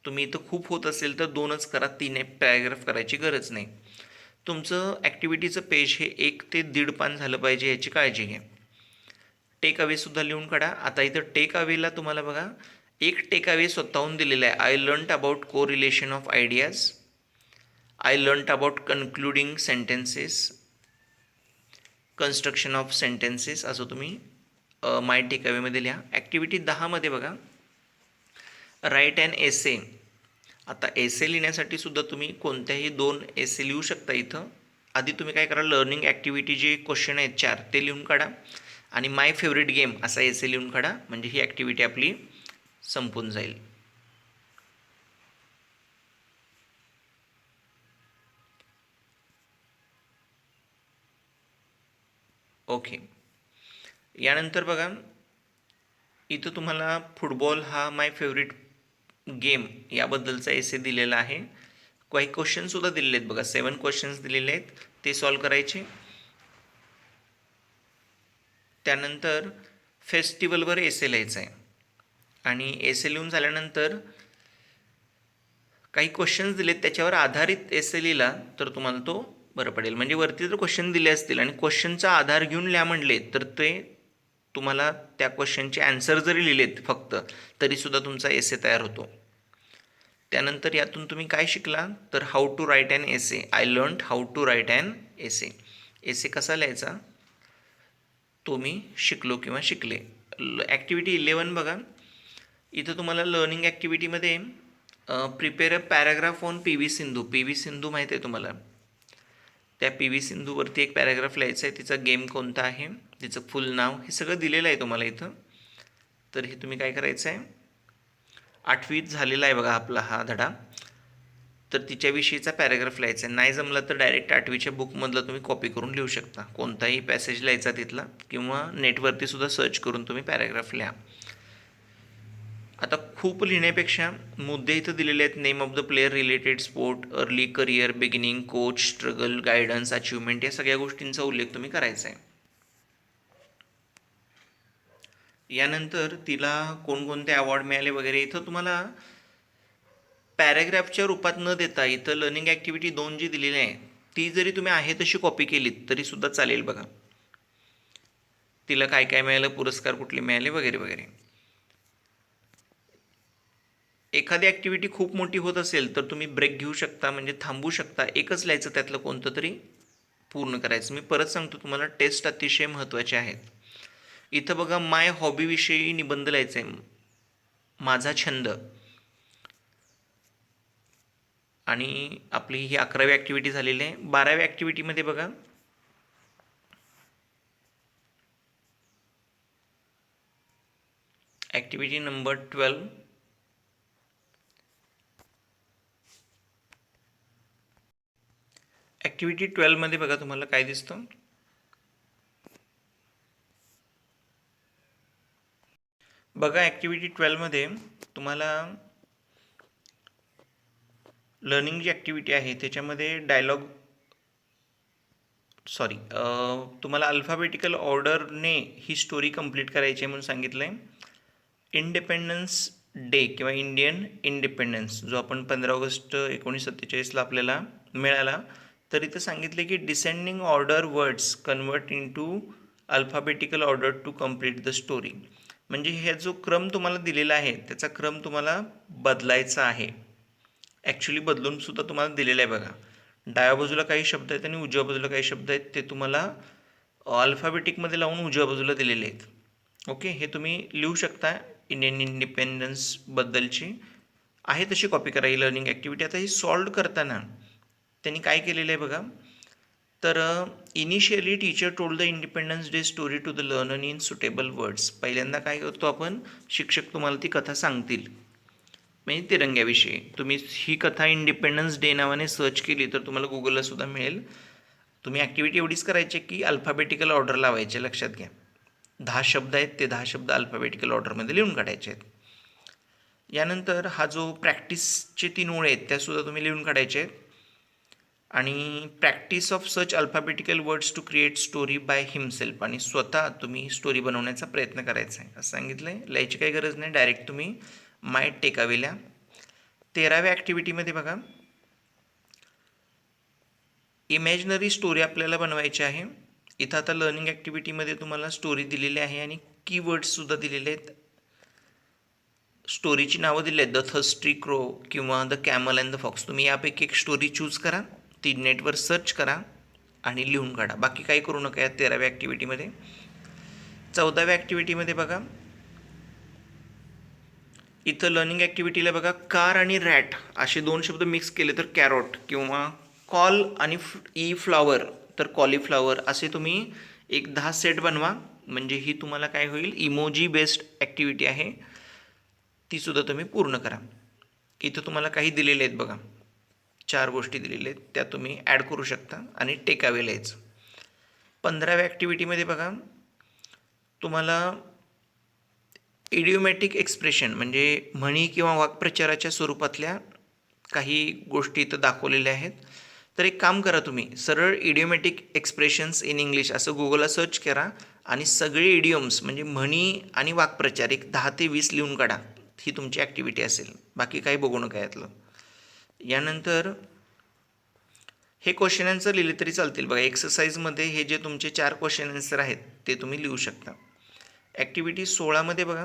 तुम्ही इथं खूप होत असेल तर 2च करा, 3 पॅराग्राफ करायची गरज नाही. तुमचं ॲक्टिव्हिटीचं पेज हे 1 ते 1.5 पान झालं पाहिजे, याची काळजी घ्या. टेक अवेसुद्धा लिहून काढा. आता इथं टेक अवेला तुम्हाला बघा एक टेक अवे स्वतःहून दिलेला आहे. आय लर्न्ड अबाउट को relation of ideas, I learned about concluding sentences, construction of sentences, असं तुम्ही माय टेक अवेमध्ये लिहा. ॲक्टिव्हिटी 10मध्ये बघा राईट अँड एसे. आता एसे लिहिण्यासाठी सुद्धा तुम्ही कोणत्याही 2 एसे लिहू शकता. इथं आधी तुम्ही काय करा, लर्निंग ॲक्टिव्हिटी जे क्वेश्चन आहेत 4 ते लिहून काढा आणि माय फेवरेट गेम असा एसे लिहून काढा, म्हणजे ही ॲक्टिव्हिटी आपली संपून जाईल. ओके. यानंतर बघा इथं तुम्हाला फुटबॉल हा माय फेवरेट गेम याबद्दलचा एसे दिलेला आहे. काही क्वेश्चनसुद्धा दिलेले आहेत बघा, 7 क्वेश्चन्स दिलेले आहेत, ते सॉल्व करायचे. त्यानंतर फेस्टिवलवर एसे लिहायचा आहे आणि एसे लिहून झाल्यानंतर काही क्वेश्चन्स दिलेत त्याच्यावर आधारित एसे लिहिला तर तुम्हाला तो बरं पडेल. म्हणजे वरती जर क्वेश्चन दिले असतील आणि क्वेश्चनचा आधार घेऊन लिहा म्हणले तर ते तुम्हाला त्या क्वेश्चनचे ॲन्सर जरी लिहिलेत फक्त तरीसुद्धा तुमचा एसे तयार होतो. त्यानंतर यातून तुम्ही काय शिकला तर how to write an essay. I learned how to write an essay. Essay कसा लिहायचा तो मी शिकलो किंवा शिकले. ॲक्टिव्हिटी 11 बघा. इथं तुम्हाला लर्निंग ॲक्टिव्हिटीमध्ये prepare a paragraph on P V Sindhu. P V Sindhu माहीत आहे तुम्हाला. त्या पी व्ही सिंधूवरती एक पॅराग्राफ लिहायचा आहे. तिचा गेम कोणता आहे, तिचं फुल नाव, हे सगळं दिलेलं आहे तुम्हाला इथं. तर हे तुम्ही काय करायचं आहे, 8वीत झालेला आहे बघा आपला हा धडा. तर तिच्याविषयीचा पॅराग्राफ लिहायचा आहे. नाही जमलं तर डायरेक्ट 8वीच्या बुकमधलं तुम्ही कॉपी करून लिहू शकता. कोणताही पॅसेज लिहायचा तिथला किंवा नेटवरती सुद्धा सर्च करून तुम्ही पॅराग्राफ लिहा. आता खूप लिहिण्यापेक्षा मुद्दे इथं दिलेले आहेत. Name of the player, related sport, early career, beginning, coach, struggle, guidance, achievement, या सगळ्या गोष्टींचा उल्लेख तुम्ही करायचा आहे. यानंतर तिला कोणकोणते अवॉर्ड मिळाले वगैरे इथं तुम्हाला पॅराग्राफच्या रूपात न देता इथं लर्निंग ॲक्टिव्हिटी 2 जी दिलेली आहे ती जरी तुम्ही आहे तशी कॉपी केलीत तरीसुद्धा चालेल बघा. तिला काय काय मिळालं, पुरस्कार कुठले मिळाले वगैरे वगैरे. एखादी ॲक्टिव्हिटी खूप मोठी होत असेल तर तुम्ही ब्रेक घेऊ शकता, म्हणजे थांबू शकता. एकच लिहायचं त्यातलं कोणतं तरी पूर्ण करायचं. मी परत सांगतो तुम्हाला, टेस्ट अतिशय महत्त्वाचे आहेत. इथं बघा माय हॉबीविषयी निबंध लिहायचा आहे, माझा छंद. आणि आपली ही 11वी ॲक्टिव्हिटी झालेली आहे. 12व्या ॲक्टिव्हिटीमध्ये बघा ॲक्टिव्हिटी नंबर 12. ॲक्टिव्हिटी 12मध्ये बघा तुम्हाला काय दिसतं. बघा ॲक्टिव्हिटी 12मध्ये तुम्हाला लर्निंग जी ॲक्टिव्हिटी आहे त्याच्यामध्ये तुम्हाला अल्फाबेटिकल ऑर्डरने ही स्टोरी कंप्लीट करायची आहे म्हणून सांगितलं आहे. इंडिपेंडन्स डे किंवा इंडियन इंडिपेंडन्स जो आपण 15 ऑगस्ट 1947ला आपल्याला मिळाला, तर इथं सांगितले की descending order words convert in to alphabetical order to complete the story. म्हणजे हे जो क्रम तुम्हाला दिलेला आहे त्याचा क्रम तुम्हाला बदलायचा आहे. ॲक्च्युली बदलून सुद्धा तुम्हाला दिलेलं आहे बघा. डाव्या बाजूला काही शब्द आहेत आणि उजव्या बाजूला काही शब्द आहेत, ते तुम्हाला अल्फाबेटिकमध्ये लावून उजव्या बाजूला दिलेले आहेत. ओके, हे तुम्ही लिहू शकता. इंडियन इंडिपेंडन्सबद्दलची आहे तशी कॉपी करा ही लर्निंग ॲक्टिव्हिटी. आता ही सॉल्व करताना त्यांनी काय केलेलं आहे बघा. तर initially teacher told the independence day story to the learner in suitable words. पहिल्यांदा काय करतो आपण, शिक्षक तुम्हाला ती कथा सांगतील, म्हणजे तिरंग्याविषयी. तुम्ही ही कथा इंडिपेंडन्स डे नावाने सर्च केली तर तुम्हाला गुगलला सुद्धा मिळेल. तुम्ही ॲक्टिव्हिटी एवढीच करायची की अल्फाबेटिकल ऑर्डर लावायचे. लक्षात घ्या, 10 शब्द आहेत, ते 10 शब्द अल्फाबेटिकल ऑर्डरमध्ये लिहून काढायचे आहेत. यानंतर हा जो प्रॅक्टिसचे 3 ओळी आहेत त्यासुद्धा तुम्ही लिहून काढायचे आहेत. आणि practice of such alphabetical words to create story by himself. आणि स्वतः तुम्ही स्टोरी बनवण्याचा प्रयत्न करायचा आहे असं सांगितलं आहे. लिहायची काही गरज नाही, डायरेक्ट तुम्ही माय टेकावेल्या. 13व्या ॲक्टिव्हिटीमध्ये बघा इमॅजिनरी स्टोरी आपल्याला बनवायची आहे. इथं आता लर्निंग ॲक्टिव्हिटीमध्ये तुम्हाला स्टोरी दिलेली आहे आणि कीवर्ड्ससुद्धा दिलेले आहेत. स्टोरीची नावं दिली आहेत, द थर्स्टी क्रो किंवा the camel and the fox. तुम्ही यापैकी एक स्टोरी चूज करा, ती नेटवर सर्च करा आणि लिहून काढा. बाकी काही करू नका या 13व्या ॲक्टिव्हिटीमध्ये. 14व्या ॲक्टिव्हिटीमध्ये बघा इथं लर्निंग ॲक्टिव्हिटीला बघा कार आणि रॅट असे 2 शब्द मिक्स केले तर कॅरॉट, किंवा कॉल आणि फ्लॉवर तर कॉलीफ्लॉवर, असे तुम्ही एक 10 सेट बनवा. म्हणजे ही तुम्हाला काय होईल, इमोजी बेस्ड ॲक्टिव्हिटी आहे, तीसुद्धा तुम्ही पूर्ण करा. इथं तुम्हाला काही दिलेले आहेत बघा, 4 गोष्टी दिलेल्या आहेत, त्या तुम्ही ॲड करू शकता आणि टेकावे लिहायचं. 15व्या ॲक्टिव्हिटीमध्ये बघा तुम्हाला इडिओमॅटिक एक्सप्रेशन म्हणजे म्हणी किंवा वाक्प्रचाराच्या स्वरूपातल्या काही गोष्टी इथं दाखवलेल्या आहेत. तर एक काम करा, तुम्ही सरळ इडिओमॅटिक एक्सप्रेशन्स इन इंग्लिश असं गुगलला सर्च करा आणि सगळे इडिओम्स म्हणजे म्हणी आणि वाक्प्रचार एक 10 ते 20 लिहून काढा. ही तुमची ॲक्टिव्हिटी असेल, बाकी काही बघू नका यातलं. यानंतर हे क्वेश्चन आन्सर लिहिले तरी चालतील बघा. एक्सरसाइजमध्ये हे जे तुमचे 4 क्वेश्चन आन्सर आहेत ते तुम्ही लिहू शकता. ॲक्टिव्हिटी 16मध्ये बघा,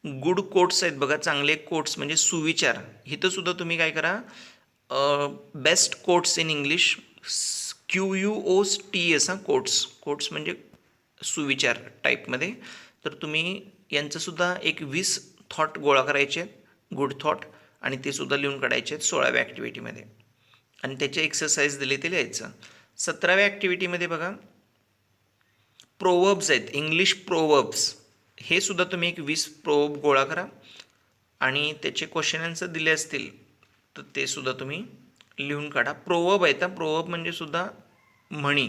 गुड कोट्स आहेत बघा, चांगले कोट्स म्हणजे सुविचार. इथं सुद्धा तुम्ही काय करा, best quotes in English, QUOTS quotes. Quotes म्हणजे सुविचार टाईपमध्ये. तर तुम्ही यांचंसुद्धा एक 20 थॉट गोळा करायचे आहेत, गुड थॉट, आणि ते सुद्धा लिहून काढायचे आहेत 16व्या ॲक्टिव्हिटीमध्ये. आणि त्याचे एक्सरसाइज दिले ते लिहायचं. 17व्या ॲक्टिव्हिटीमध्ये बघा, प्रोवर्ब्स आहेत, इंग्लिश प्रोवर्ब्स. हे सुद्धा तुम्ही एक 20 प्रोवर्ब गोळा करा आणि त्याचे क्वेश्चन आन्सर दिले असतील तर ते सुद्धा तुम्ही लिहून काढा. प्रोवर्ब आहेत, प्रोवर्ब म्हणजे सुद्धा म्हणी.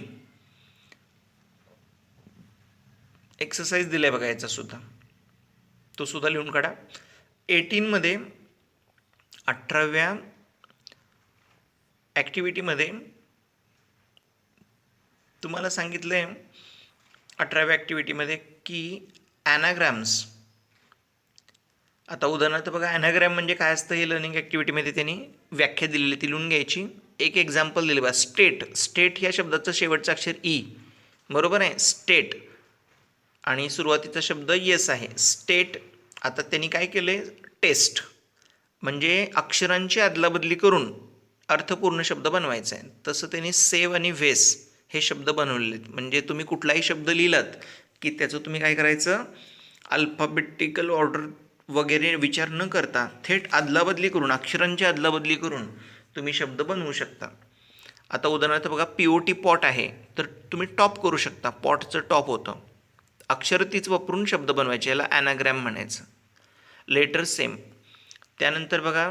एक्सरसाइज दिला आहे बघा याचा सुद्धा, तो सुद्धा लिहून काढा. 18मध्ये 18व्या ॲक्टिव्हिटीमध्ये तुम्हाला सांगितलं आहे 18व्या ॲक्टिव्हिटीमध्ये की ॲनाग्रॅम्स. आता उदाहरणार्थ बघा, ॲनाग्रॅम म्हणजे काय असतं हे लर्निंग ॲक्टिव्हिटीमध्ये त्यांनी व्याख्या दिलेली, ती लिहून घ्यायची. एक एक्झाम्पल दिले बघा, स्टेट. स्टेट या शब्दाचं शेवटचं अक्षर ई, बरोबर आहे, स्टेट, आणि सुरुवातीचा शब्द येस आहे, स्टेट. आता त्यांनी काय केले, टेस्ट, म्हणजे अक्षरांची अदलाबदली करून अर्थपूर्ण शब्द बनवायचा आहे. तसं त्यांनी सेव आणि वेस हे शब्द बनवलेले आहेत. म्हणजे तुम्ही कुठलाही शब्द लिहिलात की त्याचं तुम्ही काय करायचं, अल्फाबेटिकल ऑर्डर वगैरे विचार न करता थेट अदलाबदली करून, अक्षरांची अदलाबदली करून तुम्ही शब्द बनवू शकता. आता उदाहरणार्थ बघा, POT पॉट आहे, तर तुम्ही टॉप करू शकता, पॉटचं टॉप होतं. अक्षर तीच वापरून शब्द बनवायचे, याला ॲनाग्रॅम म्हणायचं. Letter same. त्यानंतर बघा,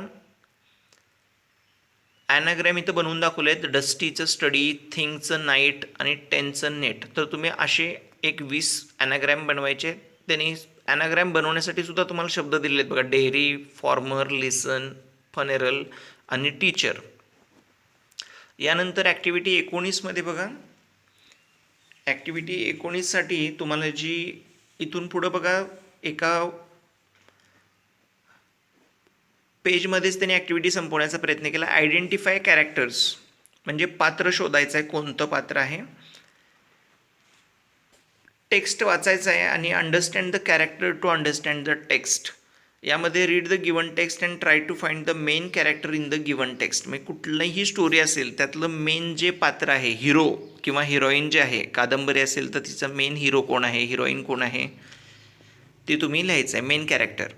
ॲनाग्रॅम इथं बनवून दाखवले आहेत, डस्टीचं स्टडी, थिंगचं नाईट आणि टेनचं नेट. तर तुम्ही असे एक 20 ॲनाग्रॅम बनवायचे. त्यांनी ॲनाग्रॅम बनवण्यासाठी सुद्धा तुम्हाला शब्द दिले आहेत बघा, डेअरी, फॉर्मर, लिसन, फनेरल आणि टीचर. यानंतर ॲक्टिव्हिटी 19मध्ये बघा, ॲक्टिव्हिटी 19साठी तुम्हाला जी इथून पुढं बघा, एका पेजमध्येच त्यांनी ॲक्टिव्हिटी संपवण्याचा प्रयत्न केला. आयडेंटिफाय कॅरेक्टर्स म्हणजे पात्र शोधायचं आहे, कोणतं पात्र आहे. टेक्स्ट वाचायचं आहे आणि understand the character to understand the text. यामध्ये read the given text and try to find the main character in the given text. म्हणजे कुठलंही स्टोरी असेल त्यातलं मेन जे पात्र आहे, हिरो किंवा हिरोईन जे आहे, कादंबरी असेल तर तिचा मेन हिरो कोण आहे, हिरोईन कोण आहे, ते तुम्ही लिहायचं आहे, मेन कॅरेक्टर.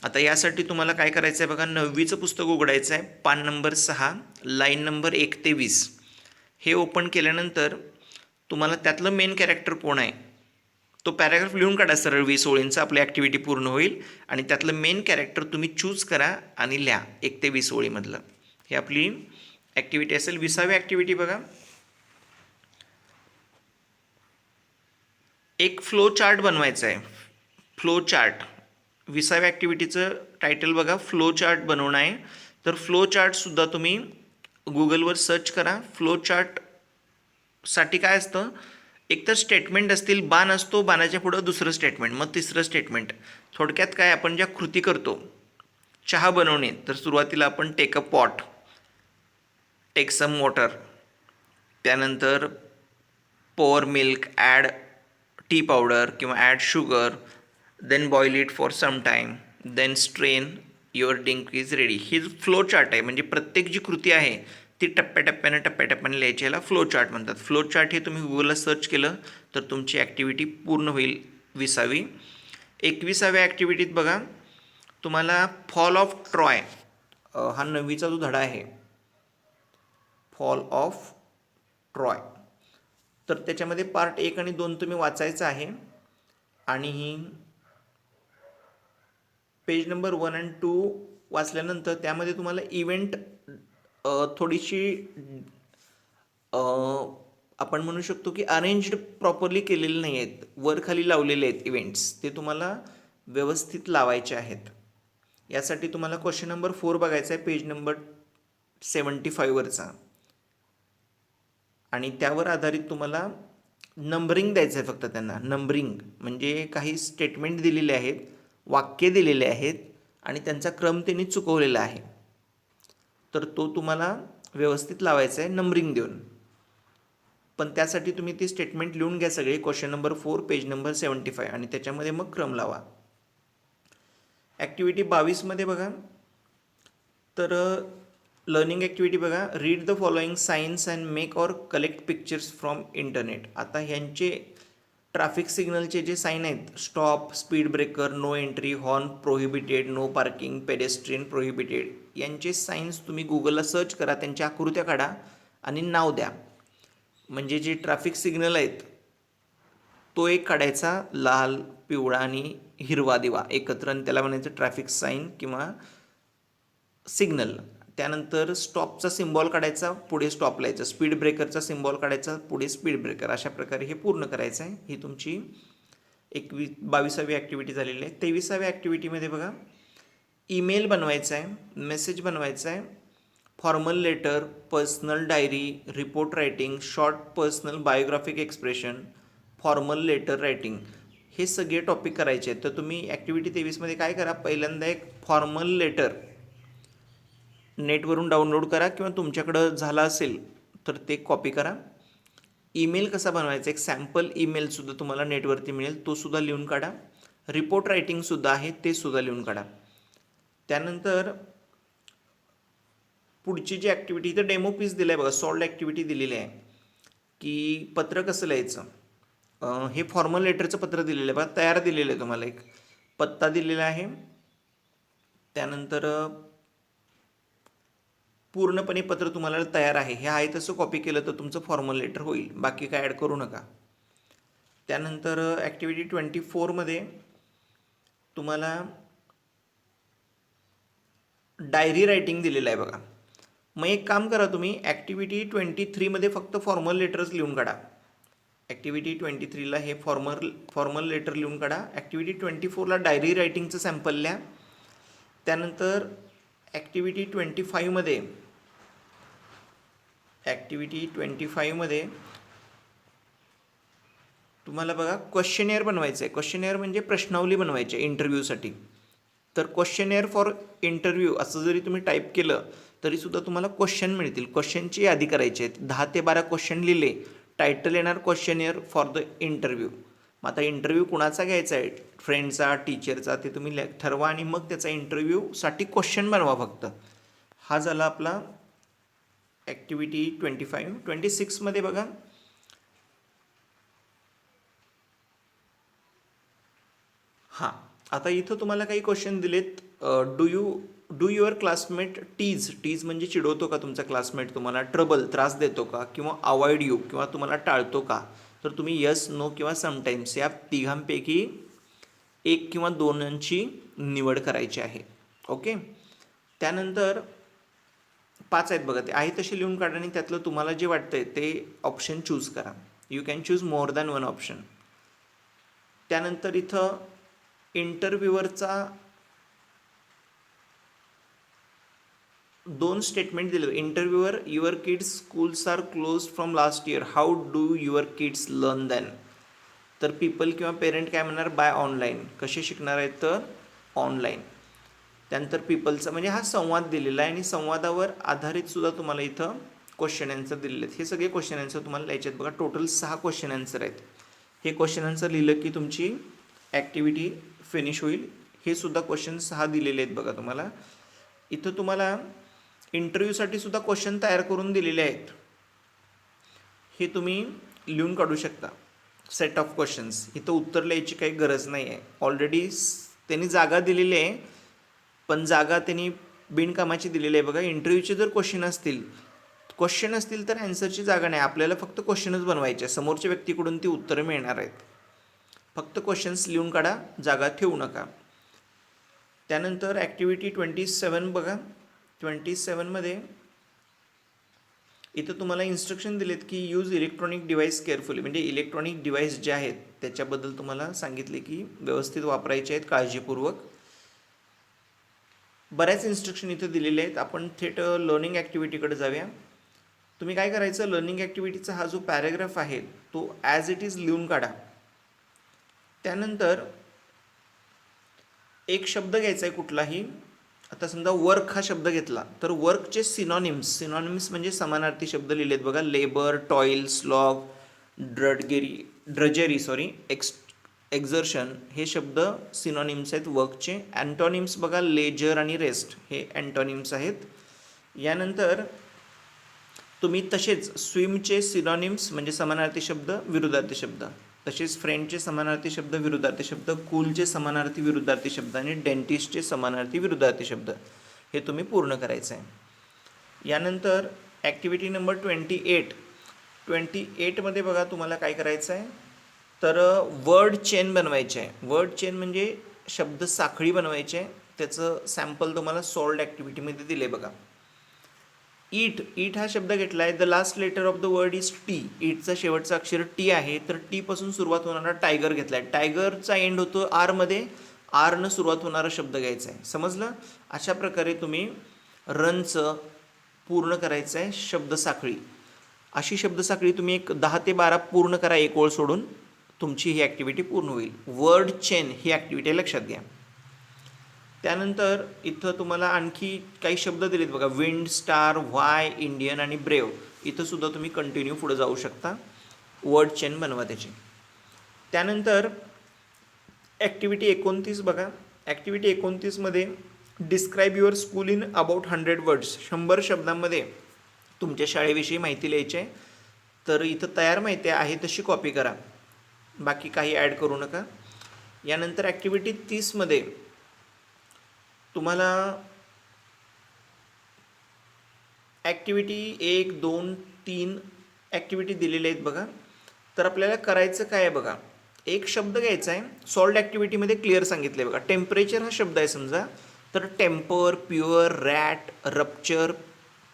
आता यासाठी तुम्हाला काय करायचं आहे बघा, 9वीचं पुस्तक उघडायचं आहे, पान नंबर 6, लाईन नंबर 1 ते 20. हे ओपन केल्यानंतर तुम्हाला त्यातलं मेन कॅरेक्टर कोण आहे तो पॅराग्राफ लिहून काढा सरळ 20 ओळींचा. आपली ॲक्टिव्हिटी पूर्ण होईल आणि त्यातलं मेन कॅरेक्टर तुम्ही चूज करा आणि लिहा 1 ते 20 ओळीमधलं. ही आपली ॲक्टिव्हिटी असेल. 20वी ॲक्टिव्हिटी बघा, एक फ्लो चार्ट बनवायचा आहे. फ्लो चार्ट 20व्या ॲक्टिव्हिटीचं टायटल बघा, फ्लो चार्ट बनवणं आहे. तर फ्लो चार्टसुद्धा तुम्ही गुगलवर सर्च करा. फ्लो चार्टसाठी काय असतं, एकतर स्टेटमेंट असतील, बाण असतो, बाणाच्या पुढं दुसरं स्टेटमेंट, मग तिसरं स्टेटमेंट. थोडक्यात काय, आपण ज्या कृती करतो, चहा बनवणे, तर सुरुवातीला आपण take a pot, take some water, त्यानंतर pour milk, add tea powder किंवा add sugar, then boil it for some time, then strain, your drink is ready. ही फ्लो चार्ट आहे. म्हणजे प्रत्येक जी कृती आहे ती टप्प्याटप्प्याने लिहायची, याला फ्लो चार्ट म्हणतात. फ्लो चार्ट हे तुम्ही गुगलला सर्च केलं तर तुमची ॲक्टिव्हिटी पूर्ण होईल 20वी. 21व्या ॲक्टिव्हिटीत बघा, तुम्हाला फॉल ऑफ ट्रॉय, हा 9वीचा जो धडा आहे, फॉल ऑफ ट्रॉय, तर त्याच्यामध्ये पार्ट 1 आणि 2 तुम्ही वाचायचं आहे. आणि पेज नंबर 1 आणि 2 वाचल्यानंतर त्यामध्ये तुम्हाला इव्हेंट थोडीशी आपण म्हणू शकतो की अरेंज्ड प्रॉपरली केलेले नाही आहेत, वर खाली लावलेले आहेत इव्हेंट्स, ते तुम्हाला व्यवस्थित लावायचे आहेत. यासाठी तुम्हाला क्वेश्चन नंबर 4 बघायचा आहे, पेज नंबर 75वरचा, आणि त्यावर आधारित तुम्हाला नंबरिंग द्यायचं आहे फक्त त्यांना. नंबरिंग म्हणजे काही स्टेटमेंट दिलेले आहेत, वाक्य दिलेले आहेत आणि त्यांचा क्रम त्यांनी चुकवलेला आहे. तर तो तुम्हाला व्यवस्थित लावायचा आहे नंबरिंग देऊन. पण त्यासाठी तुम्ही ती स्टेटमेंट लिहून घ्या सगळे, क्वेश्चन नंबर 4 पेज नंबर 75, आणि त्याच्यामध्ये मग क्रम लावा. ॲक्टिव्हिटी 22मध्ये बघा, तर लर्निंग ॲक्टिव्हिटी बघा, read the following signs and make or collect pictures from internet. आता ह्यांचे ट्रॅफिक सिग्नलचे जे साईन आहेत, stop, speed breaker, no entry, horn prohibited, no parking, pedestrian prohibited, यांचे साईन्स तुम्ही गुगलला सर्च करा, त्यांच्या आकृत्या काढा आणि नाव द्या. म्हणजे जे ट्रॅफिक सिग्नल आहेत तो एक काढायचा, लाल, पिवळा आणि हिरवा दिवा एकत्र, आणि त्याला म्हणायचं ट्रॅफिक साईन किंवा सिग्नल. त्यानंतर स्टॉपचा सिम्बॉल काढायचा, पुढे स्टॉप लिहायचं. स्पीड ब्रेकरचा सिम्बॉल काढायचा, पुढे स्पीड ब्रेकर. अशा प्रकारे हे पूर्ण करायचं आहे. ही तुमची 22वी ॲक्टिव्हिटी झालेली आहे. 23व्या ॲक्टिव्हिटीमध्ये बघा, ईमेल बनवायचा आहे, मेसेज बनवायचा आहे, formal letter, personal diary, report writing, short personal biographic expression, formal letter writing, हे सगळे टॉपिक करायचे आहेत. तर तुम्ही ॲक्टिव्हिटी 23मध्ये काय करा, पहिल्यांदा एक फॉर्मल लेटर नेटवरून डाउनलोड करा किंवा तुमच्याकडं झाला असेल तर ते कॉपी करा. ईमेल कसा बनवायचा, एक सॅम्पल ईमेलसुद्धा तुम्हाला नेटवरती मिळेल, तोसुद्धा लिहून काढा. रिपोर्ट रायटिंगसुद्धा आहे, ते सुद्धा लिहून काढा. त्यानंतर पुढची जी ॲक्टिव्हिटी, इथं डेमो पीस दिला आहे बघा, सॉल्ड ॲक्टिव्हिटी दिलेली आहे की पत्र कसं लिहायचं. हे फॉर्मल लेटरचं पत्र दिलेलं आहे बघा, तयार दिलेलं आहे तुम्हाला, एक पत्ता दिलेला आहे. त्यानंतर पूर्णपणे पत्र तुम्हाला तयार आहे, हे आहे तसं कॉपी केलं तर तुमचं फॉर्मल लेटर होईल, बाकी काय ॲड करू नका. त्यानंतर ॲक्टिव्हिटी 24मध्ये तुम्हाला डायरी रायटिंग दिलेलं आहे बघा. मग एक काम करा, तुम्ही ॲक्टिव्हिटी 23मध्ये फक्त फॉर्मल लेटर्स लिहून काढा. ॲक्टिव्हिटी 23ला हे फॉर्मल लेटर लिहून काढा. ॲक्टिव्हिटी 24ला डायरी रायटिंगचं सॅम्पल लिहा. त्यानंतर ॲक्टिव्हिटी 25मध्ये तुम्हाला बघा क्वेश्चनेअर बनवायचं आहे. क्वेश्चनेअर म्हणजे प्रश्नावली बनवायची आहे इंटरव्ह्यूसाठी. तर क्वेश्चनेअर फॉर इंटरव्ह्यू असं जरी तुम्ही टाईप केलं तरीसुद्धा तुम्हाला क्वेश्चन मिळतील. क्वेश्चनची यादी करायची आहेत. 10 ते 12 क्वेश्चन लिहिले, टायटल येणार क्वेश्चनेअर फॉर द इंटरव्ह्यू. मग आता इंटरव्ह्यू कुणाचा घ्यायचा आहे, फ्रेंडचा, टीचरचा, ते तुम्ही ठरवा आणि मग त्याचा इंटरव्ह्यूसाठी क्वेश्चन बनवा फक्त. हा झाला आपला ॲक्टिव्हिटी 25. 26मध्ये बघा, हां, आता इथं तुम्हाला काही क्वेश्चन दिलेत. डू युअर क्लासमेट टीज म्हणजे चिडवतो का तुमचा क्लासमेट तुम्हाला, ट्रबल त्रास देतो का, किंवा अवॉइड यू किंवा तुम्हाला टाळतो का. तर तुम्ही यस, नो किंवा समटाईम्स या तिघांपैकी एक किंवा दोनांची निवड करायची आहे. ओके. त्यानंतर 5 आहेत बघा, ते आहे तसे लिहून काढा आणि त्यातलं तुम्हाला जे वाटतंय ते ऑप्शन चूज करा. You can choose more than one option. त्यानंतर इथं इंटरव्ह्यूवरचा 2 स्टेटमेंट दिले. Interviewer, your kids schools are close from last year, how do your kids learn then. तर पीपल किंवा पेरेंट काय म्हणणार, बाय ऑनलाईन. कसे शिकणार आहेत तर ऑनलाईन. त्यानंतर पीपलचा म्हणजे हा संवाद दिलेला आहे आणि संवादावर आधारित सुद्धा तुम्हाला इथं क्वेश्चन आन्सर दिलेले आहेत. हे सगळे क्वेश्चन आन्सर तुम्हाला लिहायचे आहेत बघा. टोटल 6 क्वेश्चन आन्सर आहेत. हे क्वेश्चन आन्सर लिहिलं की तुमची ॲक्टिव्हिटी फिनिश होईल. हे सुद्धा क्वेश्चन 6 दिलेले आहेत बघा तुम्हाला. इथं तुम्हाला इंटरव्ह्यूसाठी सुद्धा क्वेश्चन तयार करून दिलेले आहेत. हे तुम्ही लिहून काढू शकता. सेट ऑफ क्वेश्चन्स, इथं उत्तर लिहायची काही गरज नाही आहे. ऑलरेडी त्यांनी जागा दिलेली आहे, पण जागा त्यांनी बिनकामाची दिलेली आहे बघा. इंटरव्ह्यूचे जर क्वेश्चन असतील तर ॲन्सरची जागा नाही. आपल्याला फक्त क्वेश्चनच बनवायचे, समोरच्या व्यक्तीकडून ती उत्तरं मिळणार आहेत. फक्त क्वेश्चन्स लिहून काढा, जागा ठेवू नका. त्यानंतर ॲक्टिव्हिटी 27 बघा. 27मध्ये इथं तुम्हाला इन्स्ट्रक्शन दिलेत की यूज इलेक्ट्रॉनिक डिव्हाइस केअरफुली, म्हणजे इलेक्ट्रॉनिक डिव्हाइस जे आहेत त्याच्याबद्दल तुम्हाला सांगितले की व्यवस्थित वापरायचे आहेत, काळजीपूर्वक. बऱ्याच इन्स्ट्रक्शन इथं दिलेले आहेत. आपण थेट लर्निंग ॲक्टिव्हिटीकडे जाऊया. तुम्ही काय करायचं, लर्निंग ॲक्टिव्हिटीचा हा जो पॅरेग्राफ आहे तो ॲज इट इज लिहून काढा. त्यानंतर एक शब्द घ्यायचा आहे कुठलाही आता समजा वर्क हा शब्द घेतला तर वर्कचे सिनॉनिम्स म्हणजे समानार्थी शब्द लिहिलेत बघा. लेबर, टॉईल, स्लॉग, ड्रजरी एक्झर्शन हे शब्द सिनॉनिम्स आहेत वर्कचे. अँटॉनिम्स बघा, लेजर आणि रेस्ट हे अँटॉनिम्स आहेत. यानंतर तुम्ही तसेच स्विमचे सिनॉनिम्स म्हणजे समानार्थी शब्द, विरुद्धार्थी शब्द, तसेच फ्रेंडचे समानार्थी शब्द, विरुद्धार्थी शब्द, कूलचे समानार्थी विरुद्धार्थी शब्द आणि डेंटिस्टचे समानार्थी विरुद्धार्थी शब्द हे तुम्ही पूर्ण करायचं आहे. यानंतर ॲक्टिव्हिटी नंबर 28मध्ये बघा तुम्हाला काय करायचं आहे तर वर्ड चेन बनवायचे आहे. वर्ड चेन म्हणजे शब्द साखळी बनवायची आहे. त्याचं सॅम्पल तुम्हाला सॉल्ड ॲक्टिव्हिटीमध्ये दिले बघा. ईट हा शब्द घेतला आहे. The last letter of the word is T. ईटचा शेवटचा अक्षर टी आहे. तर टी पासून सुरुवात होणारा टायगर घेतला आहे. टायगरचा एंड होतो आरमध्ये. आरनं सुरुवात होणारा शब्द घ्यायचा आहे. समजलं? अशा प्रकारे तुम्ही रनचं पूर्ण करायचं आहे शब्दसाखळी. अशी शब्दसाखळी तुम्ही एक 10 ते 12 पूर्ण करा एक ओळ सोडून. तुमची ही ॲक्टिव्हिटी पूर्ण होईल. वर्ड चेन ही ॲक्टिव्हिटी लक्षात घ्या. त्यानंतर इथं तुम्हाला आणखी काही शब्द दिलेत बघा. विंड, स्टार, व्हाय, इंडियन आणि ब्रेव. इथं सुद्धा तुम्ही कंटिन्यू पुढे जाऊ शकता. वर्ड चेन बनवा त्याची. त्यानंतर ॲक्टिव्हिटी 29 बघा. ॲक्टिव्हिटी 29मध्ये describe your school in about 100 words. 100 शब्दांमध्ये तुमच्या शाळेविषयी माहिती लिहायची आहे. तर इथं तयार माहिती आहे तशी कॉपी करा, बाकी काही ॲड करू नका. यानंतर ॲक्टिव्हिटी 30मध्ये तुम्हाला ॲक्टिव्हिटी 1, 2, 3 ॲक्टिव्हिटी दिलेल्या आहेत बघा. तर आपल्याला करायचं काय आहे बघा. एक शब्द घ्यायचा आहे. सॉल्ड ॲक्टिव्हिटीमध्ये क्लिअर सांगितलं आहे बघा. टेम्परेचर हा शब्द आहे समजा. तर temper, pure, rat, rupture,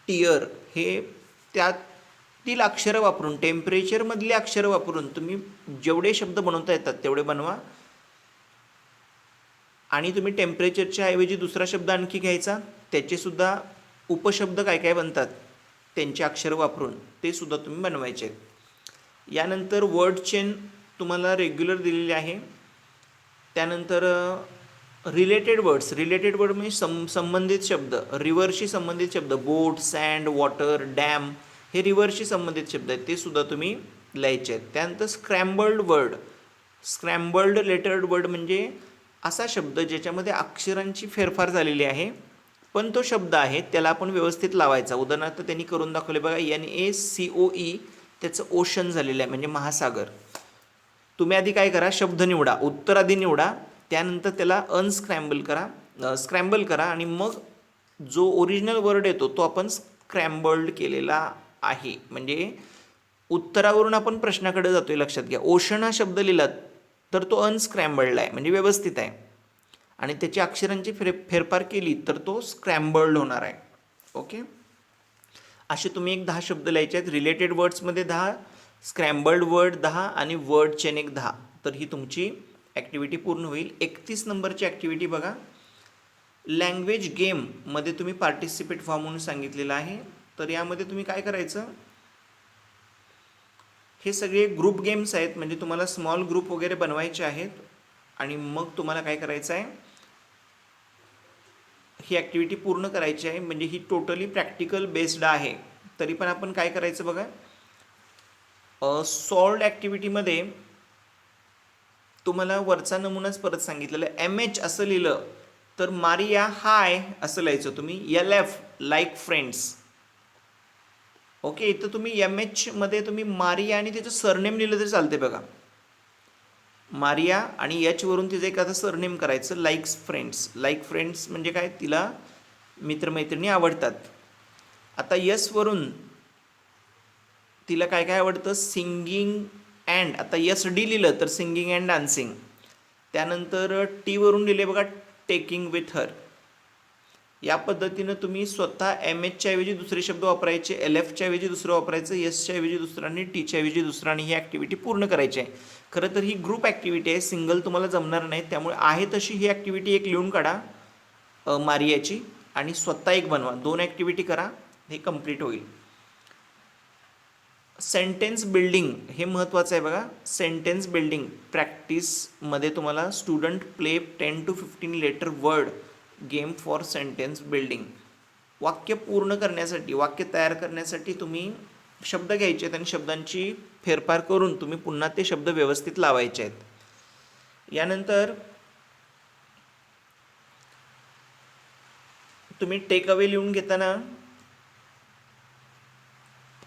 tear हे त्यातील अक्षरं वापरून, टेम्परेचरमधली अक्षरं वापरून तुम्ही जेवढे शब्द बनवता येतात तेवढे बनवा. आणि तुम्ही टेम्परेचरच्या ऐवजी दुसरा शब्द आणखी घ्यायचा. त्याचेसुद्धा उपशब्द काय काय बनतात त्यांचे अक्षर वापरून ते सुद्धा तुम्ही बनवायचे आहेत. यानंतर वर्ड चेन तुम्हाला रेग्युलर दिलेली आहे. त्यानंतर रिलेटेड वर्ड म्हणजे संबंधित शब्द, रिव्हरशी संबंधित शब्द, बोट, सँड, वॉटर, डॅम हे रिव्हरशी संबंधित शब्द आहेत, ते सुद्धा तुम्ही लिहायचे आहेत. त्यानंतर स्क्रॅम्बल्ड लेटर्ड वर्ड म्हणजे असा शब्द ज्याच्यामध्ये अक्षरांची फेरफार झालेली आहे पण तो शब्द आहे त्याला आपण व्यवस्थित लावायचा. उदाहरणार्थ त्यांनी करून दाखवले बघा. NACOE त्याचं ओशन झालेलं आहे म्हणजे महासागर. तुम्ही आधी काय करा, शब्द निवडा, उत्तर आधी निवडा, त्यानंतर त्याला स्क्रॅम्बल करा आणि मग जो ओरिजिनल वर्ड येतो तो आपण स्क्रॅम्बल्ड केलेला आहे. म्हणजे उत्तरावरून आपण प्रश्नाकडे जातोय. लक्षात घ्या. ओशन हा शब्द लिहिलात तर तो अनस्क्रॅम्बल्ड आहे म्हणजे व्यवस्थित आहे. आणि त्याची अक्षरांची फेरफार केली तर तो स्क्रॅम्बल्ड होणार आहे. ओके. असे तुम्ही एक 10 शब्द लिहायचे आहेत. रिलेटेड वर्ड्समध्ये 10, स्क्रॅम्बल्ड वर्ड 10 आणि वर्ड चेन एक 10. तर ही तुमची ॲक्टिव्हिटी पूर्ण होईल. 31 नंबरची ॲक्टिव्हिटी बघा. लँग्वेज गेममध्ये तुम्ही पार्टिसिपेट व्हा म्हणून सांगितलेलं आहे. तर यामध्ये तुम्ही काय करायचं, हे सगळे ग्रुप गेम्स आहेत म्हणजे तुम्हाला स्मॉल ग्रुप वगैरे बनवायचे आहेत आणि मग तुम्हाला काय करायचं आहे, ही ॲक्टिव्हिटी पूर्ण करायची आहे. म्हणजे ही टोटली प्रॅक्टिकल बेस्ड आहे. तरी पण आपण काय करायचं बघा. सॉल्ड ॲक्टिव्हिटीमध्ये तुम्हाला वरचा नमुनाच परत सांगितलेलं आहे. MH असं लिहिलं तर मारिया हाय असं लिहायचं तुम्ही. LF like friends. ओके. इथं तुम्ही MH मध्ये तुम्ही मारिया आणि तिचं सरनेम लिहिलं तरी चालते बघा. मारिया आणि H वरून तिचं एखादं सरनेम करायचं. लाईक फ्रेंड्स म्हणजे काय, तिला मित्रमैत्रिणी आवडतात. आता S वरून तिला काय काय आवडतं, सिंगिंग अँड. आता SD लिहिलं तर सिंगिंग अँड डान्सिंग. त्यानंतर T वरून लिहिले बघा, टेकिंग विथ हर. या पद्धतीनं तुम्ही स्वतः MHच्या ऐवजी दुसरे शब्द वापरायचे, LFच्या ऐवजी दुसरं वापरायचं, Sच्या ऐवजी दुसरं आणि Tच्या ऐवजी दुसरं आणि ही ॲक्टिव्हिटी पूर्ण करायची आहे. खरं तर ही ग्रुप ॲक्टिव्हिटी आहे, सिंगल तुम्हाला जमणार नाही. त्यामुळे आहे तशी ही ॲक्टिव्हिटी एक लिहून काढा मारियाची आणि स्वतः एक बनवा. 2 ॲक्टिव्हिटी करा, हे कंप्लीट होईल. सेंटेन्स बिल्डिंग हे महत्त्वाचं आहे बघा. सेंटेन्स बिल्डिंग प्रॅक्टिसमध्ये तुम्हाला student play 10 to 15 letter word game for sentence building. वाक्य पूर्ण करण्यासाठी, वाक्य तयार करण्यासाठी तुम्ही शब्द घ्यायचे आहेत आणि शब्दांची फेरफार करून तुम्ही पुन्हा ते शब्द व्यवस्थित लावायचे आहेत. यानंतर तुम्ही टेक अवे लिहून घेताना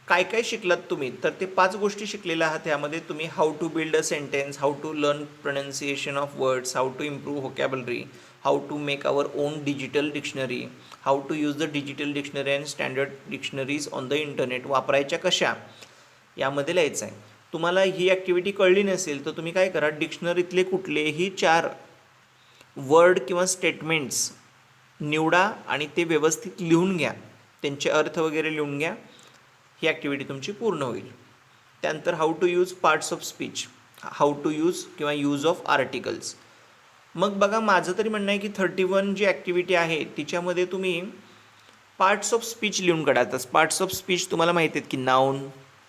काय काय शिकलात तुम्ही, तर ते 5 गोष्टी शिकलेल्या आहात. यामध्ये तुम्ही how to build a sentence, how to learn pronunciation of words, how to improve vocabulary, how to make our own digital dictionary, how to use the digital dictionary and standard dictionaries on the internet, वापरायच्या कशा यामध्ये लिहायचं आहे. तुम्हाला ही activity कळली नसेल तर तुम्ही काय करा, डिक्शनरीतले कुठलेही 4 वर्ड किंवा स्टेटमेंट्स निवडा आणि ते व्यवस्थित लिहून घ्या, त्यांचे अर्थ वगैरे लिहून घ्या. ही ॲक्टिव्हिटी तुमची पूर्ण होईल. त्यानंतर how to use parts of speech, how to use किंवा यूज ऑफ आर्टिकल्स. मग बघा, माझं तरी म्हणणं आहे की 31 जी ॲक्टिव्हिटी आहे तिच्यामध्ये तुम्ही पार्ट्स ऑफ स्पीच लिहून काढा. पार्ट्स ऑफ स्पीच तुम्हाला माहिती आहेत की नाऊन,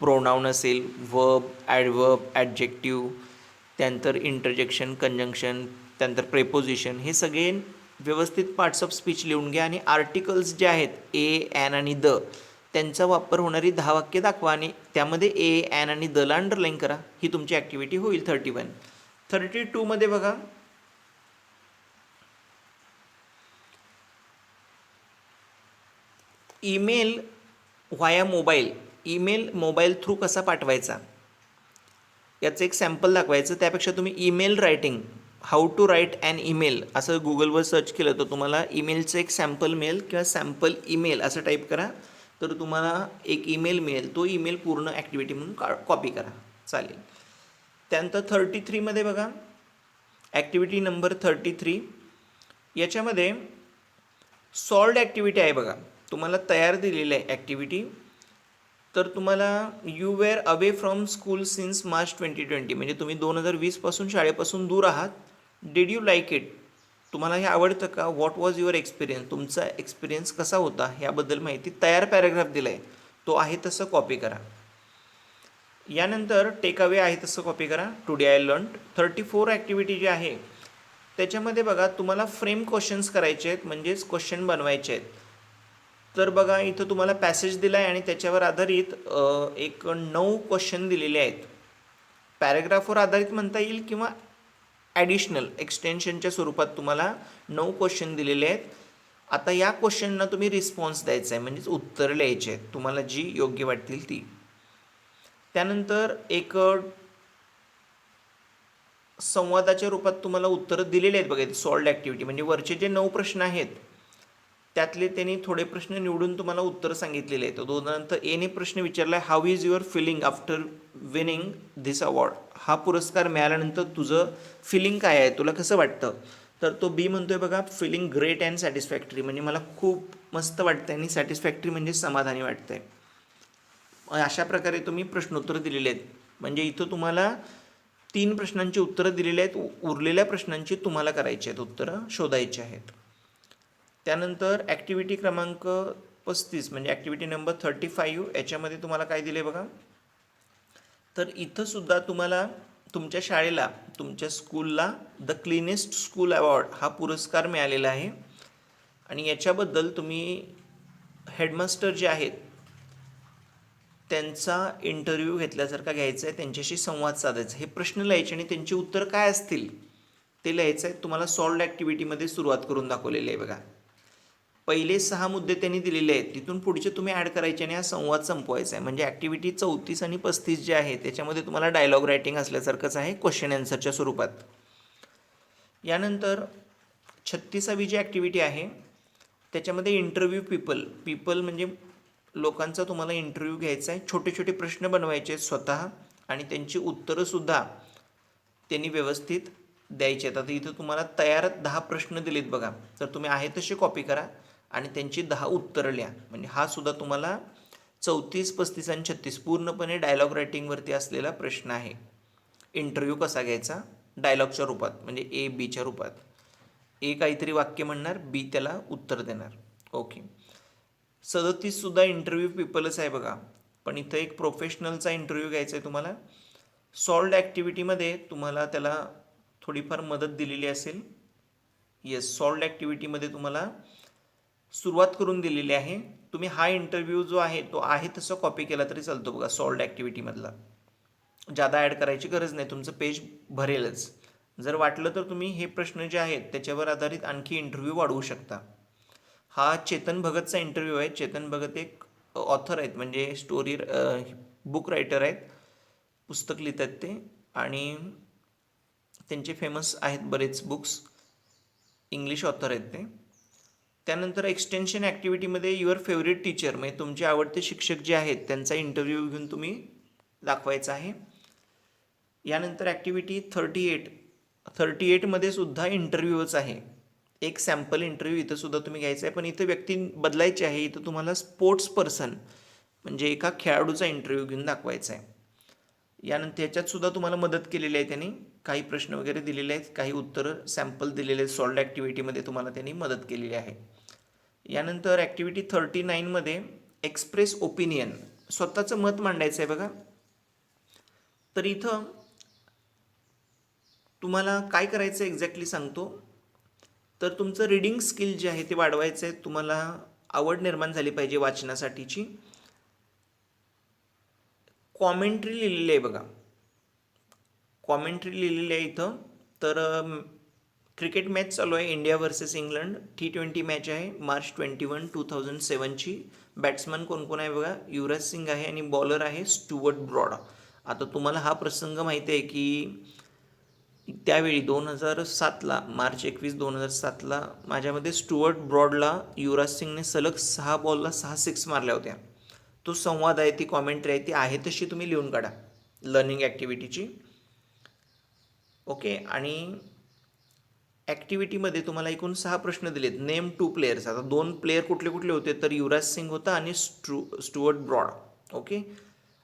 प्रोनाऊन असेल, वर्ब, ॲडवर्ब, ॲडजेक्टिव्ह, त्यानंतर इंटरजेक्शन, कंजंक्शन, त्यानंतर प्रेपोजिशन, हे सगळे व्यवस्थित पार्ट्स ऑफ स्पीच लिहून घ्या. आणि आर्टिकल्स जे आहेत ए, ॲन आणि द, त्यांचा वापर होणारी 10 वाक्य दाखवा आणि त्यामध्ये ए, ॲन आणि दला अंडरलाईन करा. ही तुमची ॲक्टिव्हिटी होईल 31. 32 मध्ये बघा, email via mobile, email mobile through कसा पाठवायचा याचं एक सॅम्पल दाखवायचं. त्यापेक्षा तुम्ही email writing, how to write an email असं गुगलवर सर्च केलं तर तुम्हाला ईमेलचं एक सॅम्पल मिळेल किंवा सॅम्पल ईमेल असं टाईप करा तर तुम्हाला एक ईमेल मिळेल. तो ईमेल पूर्ण ॲक्टिव्हिटी म्हणून कॉपी करा, चालेल. त्यानंतर 33 मध्ये बघा, ॲक्टिव्हिटी नंबर 33, याच्यामध्ये सॉल्ड ॲक्टिव्हिटी आहे बघा. तुम्हाला तयार दिलेलं आहे ॲक्टिव्हिटी. तर तुम्हाला you were away from school since March 2020, म्हणजे तुम्ही 2020 शाळेपासून दूर आहात. डिड यू लाईक इट, तुम्हाला हे आवडतं का? व्हॉट वॉज युअर एक्सपिरियन्स, तुमचा एक्सपिरियन्स कसा होता याबद्दल माहिती. तयार पॅराग्राफ दिला आहे, तो आहे तसं कॉपी करा. यानंतर टेक अवे आहे तसं कॉपी करा. Today I learn. 34 ॲक्टिव्हिटी जी आहे त्याच्यामध्ये बघा, तुम्हाला फ्रेम क्वेश्चन्स करायचे आहेत, म्हणजेच क्वेश्चन बनवायचे आहेत. तर बघा, इथं तुम्हाला पॅसेज दिला आहे आणि त्याच्यावर आधारित एक 9 क्वेश्चन दिलेले आहेत. पॅरेग्राफवर आधारित म्हणता येईल किंवा ॲडिशनल एक्सटेन्शनच्या स्वरूपात तुम्हाला 9 क्वेश्चन दिलेले आहेत. आता या क्वेश्चनना तुम्ही रिस्पॉन्स द्यायचा आहे, म्हणजेच उत्तर लिहायचे आहेत तुम्हाला जी योग्य वाटतील ती. त्यानंतर एक संवादाच्या रूपात तुम्हाला उत्तरं दिलेली आहेत बघा. सॉल्ड ॲक्टिव्हिटी म्हणजे वरचे जे 9 प्रश्न आहेत त्यातले त्यांनी थोडे प्रश्न निवडून तुम्हाला उत्तर सांगितलेले आहेत. उदाहरणार्थ एने प्रश्न विचारला आहे, how is your feeling after winning this award, हा पुरस्कार मिळाल्यानंतर तुझं फिलिंग काय आहे, तुला कसं वाटतं. तर तो बी म्हणतोय बघा, फिलिंग ग्रेट अँड सॅटिस्फॅक्टरी, म्हणजे मला खूप मस्त वाटतं आणि सॅटिस्फॅक्टरी म्हणजे समाधानी वाटतंय. अशा प्रकारे तुम्ही प्रश्नोत्तरं दिलेले आहेत. म्हणजे इथं तुम्हाला 3 प्रश्नांची उत्तरं दिलेली आहेत, उरलेल्या प्रश्नांची तुम्हाला करायची आहेत, उत्तरं शोधायची आहेत. त्यानंतर ॲक्टिव्हिटी क्रमांक 35 म्हणजे ॲक्टिव्हिटी नंबर 35, याच्यामध्ये तुम्हाला काय दिले बघा. तर इथंसुद्धा तुम्हाला तुमच्या शाळेला, तुमच्या स्कूलला द क्लीनेस्ट स्कूल अवॉर्ड हा पुरस्कार मिळालेला आहे. आणि याच्याबद्दल तुम्ही हेडमास्टर जे आहेत त्यांचा इंटरव्ह्यू घेतल्यासारखा घ्यायचा आहे, त्यांच्याशी संवाद साधायचा. हे प्रश्न लिहायचे आणि त्यांची उत्तर काय असतील ते लिहायचं आहे. तुम्हाला सॉल्ड ॲक्टिव्हिटीमध्ये सुरुवात करून दाखवलेली आहे बघा. पहिले 6 मुद्दे त्यांनी दिलेले आहेत, तिथून पुढचे तुम्ही ॲड करायचे आणि हा संवाद संपवायचा आहे. म्हणजे ॲक्टिव्हिटी 34 आणि 35 जे आहे त्याच्यामध्ये तुम्हाला डायलॉग रायटिंग असल्यासारखंच आहे, क्वेश्चन आन्सरच्या स्वरूपात. यानंतर 36वी जी ॲक्टिव्हिटी आहे त्याच्यामध्ये इंटरव्ह्यू पीपल म्हणजे लोकांचा तुम्हाला इंटरव्ह्यू घ्यायचा आहे. छोटे छोटे प्रश्न बनवायचे आहेत स्वतः आणि त्यांची उत्तरंसुद्धा त्यांनी व्यवस्थित द्यायचे आहेत. आता इथं तुम्हाला तयार 10 प्रश्न दिलेत बघा, तर तुम्ही आहे तसे कॉपी करा आणि त्यांची 10 उत्तरं लिहा. म्हणजे हा सुद्धा तुम्हाला 34, 35 आणि 36 पूर्णपणे डायलॉग रायटिंगवरती असलेला प्रश्न आहे. इंटरव्ह्यू कसा घ्यायचा डायलॉगच्या रूपात, म्हणजे ए बीच्या रूपात. ए काहीतरी वाक्य म्हणणार, बी त्याला उत्तर देणार. ओके. 37 सुद्धा इंटरव्ह्यू पीपलच आहे बघा, पण इथं एक प्रोफेशनलचा इंटरव्ह्यू घ्यायचा आहे तुम्हाला. सॉल्ड ॲक्टिव्हिटीमध्ये तुम्हाला त्याला थोडीफार मदत दिलेली असेल. येस, सॉल्ड ॲक्टिव्हिटीमध्ये तुम्हाला सुरुवात करून दिलेली आहे. तुम्ही हा इंटरव्ह्यू जो आहे तो आहे तसं कॉपी केला तरी चालतो बघा. सॉल्ड ॲक्टिव्हिटीमधला जादा ॲड करायची गरज नाही, तुमचं पेज भरेलच. जर वाटलं तर तुम्ही हे प्रश्न जे आहेत त्याच्यावर आधारित आणखी इंटरव्ह्यू वाढवू शकता. हा चेतन भगतचा इंटरव्ह्यू आहे. चेतन भगत एक ऑथर आहेत, म्हणजे स्टोरी बुक रायटर आहेत, पुस्तक लिहितात ते, आणि त्यांचे फेमस आहेत बरेच बुक्स, इंग्लिश ऑथर आहेत ते. त्यानंतर एक्सटेन्शन ॲक्टिव्हिटीमध्ये युअर फेवरेट टीचर, म्हणजे तुमचे आवडते शिक्षक जे आहेत त्यांचा इंटरव्ह्यू घेऊन तुम्ही दाखवायचा आहे. यानंतर ॲक्टिव्हिटी 38मध्ये सुद्धा इंटरव्ह्यूच आहे. एक सॅम्पल इंटरव्ह्यू इथं सुद्धा तुम्ही घ्यायचा आहे, पण इथं व्यक्ती बदलायची आहे. इथं तुम्हाला स्पोर्ट्स पर्सन म्हणजे एका खेळाडूचा इंटरव्ह्यू घेऊन दाखवायचा आहे. यानंतर ह्याच्यात सुद्धा तुम्हाला मदत केलेली आहे त्यांनी, काही प्रश्न वगैरे दिलेले आहेत, काही उत्तरं सॅम्पल दिलेले आहेत. सॉल्ड ॲक्टिव्हिटीमध्ये तुम्हाला त्यांनी मदत केलेली आहे. यानंतर ॲक्टिव्हिटी 39मध्ये एक्सप्रेस ओपिनियन, स्वतःचं मत मांडायचं आहे बघा. तर इथं तुम्हाला काय करायचं आहे एक्झॅक्टली सांगतो. तर तुमचं रीडिंग स्किल जे आहे ते वाढवायचं आहे. तुम्हाला आवड निर्माण झाली पाहिजे वाचनासाठीची. कॉमेंट्री लिहिलेली आहे बघा, कॉमेंट्री लिहिलेली आहे इथं. तर क्रिकेट मॅच चालू आहे, India versus England, T20 match आहे, March 21, 2007ची. बॅट्समन कोण कोण आहे बघा, युवराज सिंग आहे आणि बॉलर आहे स्टुअर्ट ब्रॉड. आता तुम्हाला हा प्रसंग माहिती आहे की त्यावेळी 2007ला, March 21, 2007ला माझ्यामध्ये स्टुअर्ट ब्रॉडला युवराज सिंगने सलग 6 बॉलला 6 सिक्स मारल्या होत्या. तो संवाद आहे, ती कॉमेंट्री आहे, ती आहे तशी तुम्ही लिहून काढा लर्निंग ॲक्टिव्हिटीची. ओके. आणि ॲक्टिव्हिटीमध्ये तुम्हाला एकूण 6 प्रश्न दिलेत. Name 2 players. आता 2 प्लेयर कुठले कुठले होते, तर युवराज सिंग होता आणि स्टुअर्ट ब्रॉड. ओके.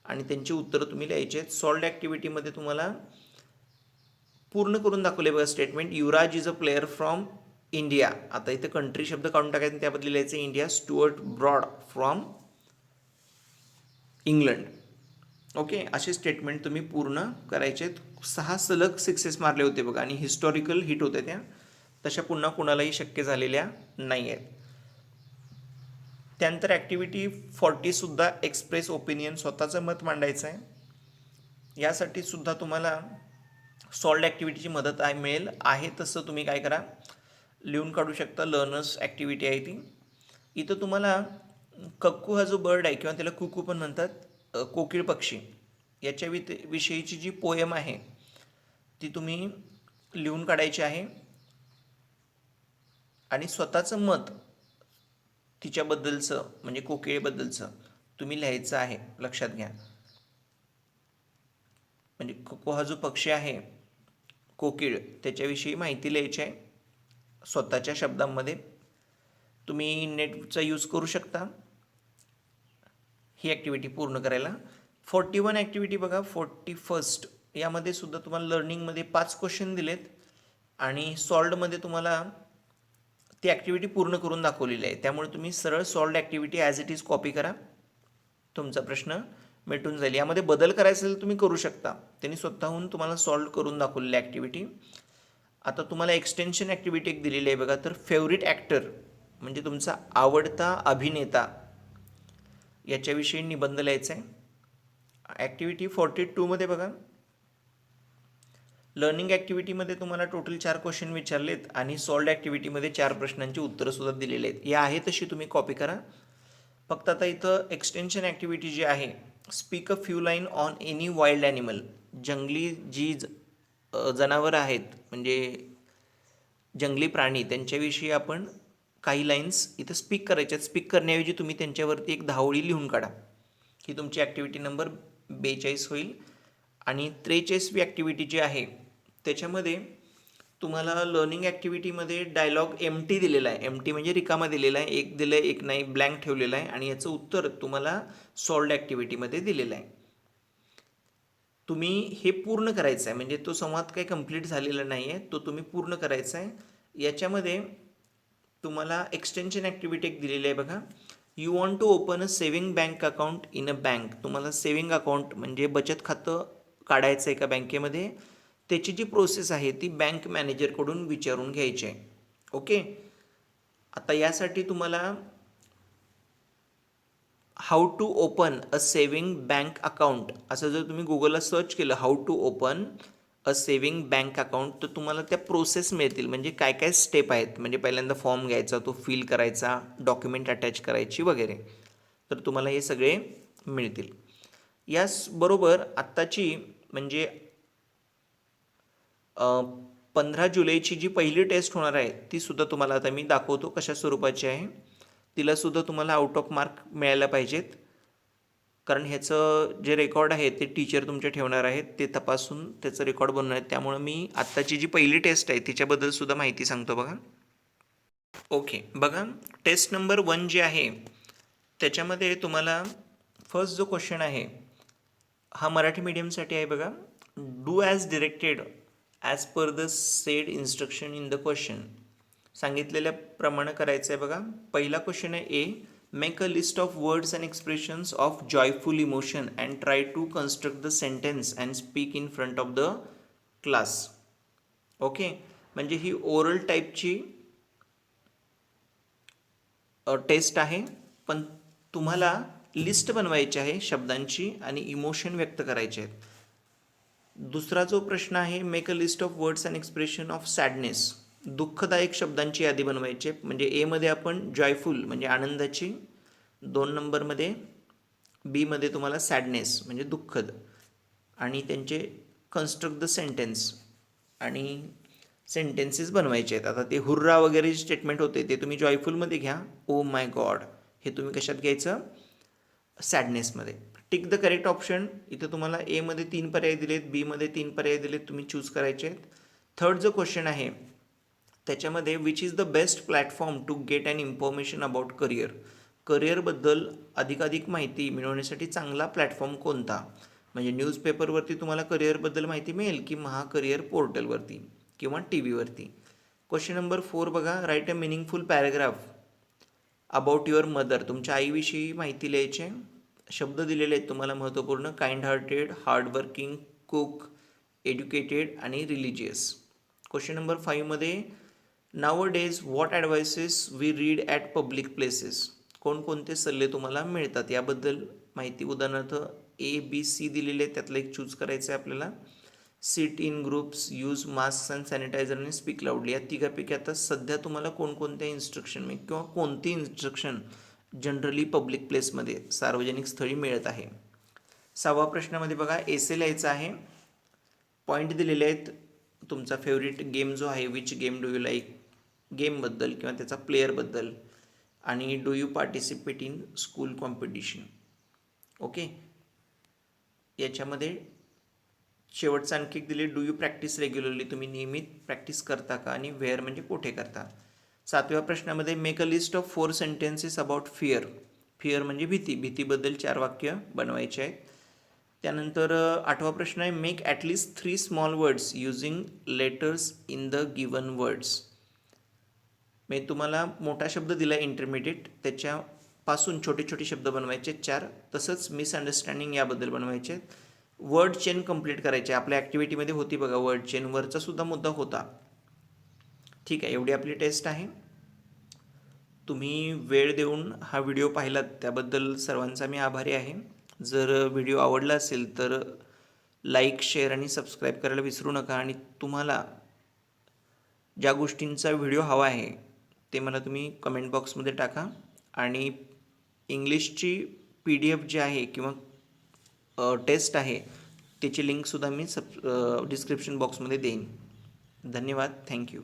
आणि त्यांची उत्तरं तुम्ही लिहायची आहेत. सॉल्ड ॲक्टिव्हिटीमध्ये तुम्हाला पूर्ण करून दाखवले बघा statement. Yuvraj is a player from India. आता इथं कंट्री शब्द काढून टाकायचं, त्याबद्दल लिहायचं India. Stuart broad from England. Okay. असे स्टेटमेंट तुम्ही पूर्ण करायचे आहेत. 6 सलग सिक्सेस मारले होते बघा आणि हिस्टॉरिकल हिट होत्या त्या, तशा पुन्हा कुणालाही शक्य झालेल्या नाही आहेत. त्यानंतर ॲक्टिव्हिटी 40 सुद्धा एक्सप्रेस ओपिनियन, स्वतःचं मत मांडायचं आहे. यासाठी सुद्धा तुम्हाला सॉल्ड ॲक्टिव्हिटीची मदत मिळेल. आहे तसं तुम्ही काय करा, लिहून काढू शकता. लर्नर्स ॲक्टिव्हिटी आहे ती. इथं तुम्हाला कक्कू हा जो बर्ड आहे, किंवा त्याला कुकू पण म्हणतात, कोकिळ पक्षी, याच्या विषयीची जी पोएम आहे ती तुम्ही लिहून काढायची आहे आणि स्वतःचं मत तिच्याबद्दलचं म्हणजे कोकिळेबद्दलचं तुम्ही लिहायचं आहे. लक्षात घ्या. म्हणजे कोको हा जो पक्षी आहे, कोकिळ, त्याच्याविषयी माहिती लिहायची आहे स्वतःच्या शब्दांमध्ये. तुम्ही नेटचा यूज करू शकता ही ॲक्टिव्हिटी पूर्ण करायला. 41 ॲक्टिव्हिटी बघा, 41st यामध्ये सुद्धा तुम्हाला लर्निंगमध्ये 5 क्वेश्चन दिलेत आणि सॉल्डमध्ये तुम्हाला ती ॲक्टिव्हिटी पूर्ण करून दाखवलेली आहे. त्यामुळे तुम्ही सरळ solved activity as it is copy करा, तुमचा प्रश्न मिटून जाईल. यामध्ये बदल करायचा असेल तुम्ही करू शकता. त्यांनी स्वतःहून तुम्हाला सॉल्व करून दाखवलेली ॲक्टिव्हिटी. आता तुम्हाला एक्सटेन्शन ॲक्टिव्हिटी एक दिलेली आहे बघा. तर फेवरेट ॲक्टर म्हणजे तुमचा आवडता अभिनेता याच्याविषयी निबंध लिहायचा आहे. ॲक्टिव्हिटी 42मध्ये बघा, लर्निंग ॲक्टिव्हिटीमध्ये तुम्हाला टोटल 4 क्वेश्चन विचारलेत आणि सॉल्ड ॲक्टिव्हिटीमध्ये 4 प्रश्नांची उत्तरंसुद्धा दिलेली आहेत. या आहे तशी तुम्ही कॉपी करा. फक्त आता इथं एक्सटेन्शन ॲक्टिव्हिटी जी आहे, speak a few line on any wild animal, जंगली जी जनावरं आहेत म्हणजे जंगली प्राणी, त्यांच्याविषयी आपण काही लाईन्स इथं स्पीक करायच्यात. स्पीक करण्याऐवजी तुम्ही त्यांच्यावरती एक 10 ओळी लिहून काढा. ही तुमची ॲक्टिव्हिटी नंबर 42 होईल. आणि 43वी ॲक्टिव्हिटी जी आहे त्याच्यामध्ये तुम्हाला लर्निंग ॲक्टिव्हिटीमध्ये डायलॉग एम्प्टी दिलेला आहे. एम्प्टी म्हणजे रिकामा दिलेला आहे, एक दिलं आहे, एक नाही, ब्लँक ठेवलेलं आहे. आणि याचं उत्तर तुम्हाला सॉल्ड ॲक्टिव्हिटीमध्ये दिलेलं आहे. तुम्ही हे पूर्ण करायचं आहे, म्हणजे तो संवाद काही कंप्लीट झालेला नाही आहे, तो तुम्ही पूर्ण करायचा आहे. याच्यामध्ये तुम्हाला एक्सटेन्शन ॲक्टिव्हिटी एक दिलेली आहे बघा. You want to open a saving bank account in a bank. तुम्हाला सेविंग अकाउंट म्हणजे बचत खातं काढायचं आहे एका बँकेमध्ये. त्याची जी प्रोसेस आहे ती बँक मॅनेजरकडून विचारून घ्यायची आहे. ओके. आता यासाठी तुम्हाला how to open a saving bank account असं जर तुम्ही गुगलला सर्च केलं, how to open a saving bank account, तर तुम्हाला त्या प्रोसेस मिळतील. म्हणजे काय काय स्टेप आहेत. म्हणजे पहिल्यांदा फॉर्म घ्यायचा, तो फिल करायचा, डॉक्युमेंट अटॅच करायची वगैरे. तर तुम्हाला हे सगळे मिळतील. याचबरोबर आत्ताची म्हणजे 15 जुलैची जी पहिली टेस्ट होणार आहे ती सुद्धा तुम्हाला आता मी दाखवतो कशा स्वरूपाची आहे. तिलासुद्धा तुम्हाला आउट ऑफ मार्क मिळायला पाहिजेत, कारण ह्याचं जे रेकॉर्ड आहे ते टीचर तुमचे ठेवणार आहेत, ते तपासून त्याचं रेकॉर्ड बनवणार आहेत. त्यामुळं मी आत्ताची जी पहिली टेस्ट आहे तिच्याबद्दलसुद्धा माहिती सांगतो बघा. ओके, बघा टेस्ट नंबर 1 जे आहे त्याच्यामध्ये तुम्हाला फर्स्ट जो क्वेश्चन आहे हा मराठी मीडियमसाठी आहे बघा. Do as directed as per the said instruction in the question. सांगितलेल्याप्रमाणे करायचं आहे बघा. पहिला क्वेश्चन आहे A. Make a list of words and expressions of joyful emotion and try to construct the sentence and speak in front of the class. Okay, म्हणजे ही oral टाईपची taste आहे, पण तुम्हाला लिस्ट बनवायची आहे शब्दांची आणि इमोशन व्यक्त करायचे आहेत. दुसरा जो प्रश्न आहे, make a list of words and expression of sadness. दुःखदायक शब्दांची यादी बनवायची आहे. म्हणजे एमध्ये आपण जॉयफुल म्हणजे आनंदाची, 2 नंबरमध्ये बीमध्ये तुम्हाला सॅडनेस म्हणजे दुःखद, आणि त्यांचे कन्स्ट्रक्ट द सेंटेन्स आणि सेंटेन्सेस बनवायचे आहेत. आता ते हुर्रा वगैरे जे स्टेटमेंट होते ते तुम्ही जॉयफुलमध्ये घ्या. ओ माय गॉड हे तुम्ही कशात घ्यायचं, सॅडनेसमध्ये. Tick the correct option. इथं तुम्हाला एमध्ये 3 पर्याय दिलेत, बीमध्ये 3 पर्याय दिलेत, तुम्ही चूज करायचे आहेत. थर्ड जो क्वेश्चन आहे त्याच्यामध्ये which is the best platform to get an information about career. करिअरबद्दल अधिकाधिक माहिती मिळवण्यासाठी चांगला प्लॅटफॉर्म कोणता. म्हणजे न्यूजपेपरवरती तुम्हाला करिअरबद्दल माहिती मिळेल की महाकरिअर पोर्टलवरती किंवा टी व्हीवरती. क्वेश्चन नंबर 4 बघा. Write a meaningful paragraph about your mother. तुमच्या आईविषयी माहिती लिहायची. शब्द दिलेले आहेत तुम्हाला महत्त्वपूर्ण. Kind hearted, hardworking, cook, educated आणि रिलिजियस. क्वेश्चन नंबर 5मध्ये नाव डेज what advices we read at public places. कोणकोणते सल्ले तुम्हाला मिळतात याबद्दल माहिती. उदाहरणार्थ ABC दिलेले आहेत, त्यातलं एक चूज करायचं आहे आपल्याला. Sit in groups, use mask and sanitizer आणि स्पीक लाऊडली. या तिघापैकी आता सध्या तुम्हाला कोणकोणत्या इन्स्ट्रक्शन किंवा कोणती इन्स्ट्रक्शन जनरली पब्लिक प्लेसमध्ये सार्वजनिक स्थळी मिळत आहे. 6व्या प्रश्नामध्ये बघा एसे लिहायचा आहे. पॉईंट दिलेले आहेत. तुमचा फेवरेट गेम जो आहे, which game do you like, गेमबद्दल किंवा त्याचा प्लेअरबद्दल, आणि do you participate in school competition. Okay, याच्यामध्ये शेवटचं आणखी एक दिले, डू यू प्रॅक्टिस रेग्युलरली. तुम्ही नियमित प्रॅक्टिस करता का, आणि वेअर म्हणजे कुठे करता. 7व्या प्रश्नामध्ये make a list of 4 sentences about fear. Fear म्हणजे भीती, भीतीबद्दल 4 वाक्य बनवायचे आहेत. त्यानंतर 8वा प्रश्न आहे make at least 3 small words using letters in the given words. म्हणजे तुम्हाला मोठा शब्द दिला आहे इंटरमिडिएट, त्याच्यापासून छोटे छोटे शब्द बनवायचे 4. तसंच मिसअंडरस्टँडिंग याबद्दल बनवायचे आहेत. वर्ड चेन कंप्लीट करायचे. आपल्या ॲक्टिव्हिटीमध्ये होती बघा वर्ड चेन, वरचा सुद्धा मुद्दा होता. ठीक आहे, एवढी आपली टेस्ट आहे. तुम्ही वेळ देऊन हा व्हिडिओ पाहिलात त्याबद्दल सर्वांचा मी आभारी आहे. जर व्हिडिओ आवडला असेल तर लाईक, शेअर आणि सबस्क्राईब करायला विसरू नका. आणि तुम्हाला ज्या गोष्टींचा व्हिडिओ हवा आहे ते मला तुम्ही कमेंट बॉक्समध्ये टाका. आणि इंग्लिशची PDF जी आहे किंवा टेस्ट आहे त्याची लिंकसुद्धा मी डिस्क्रिप्शन बॉक्समध्ये देईन. धन्यवाद. थँक्यू.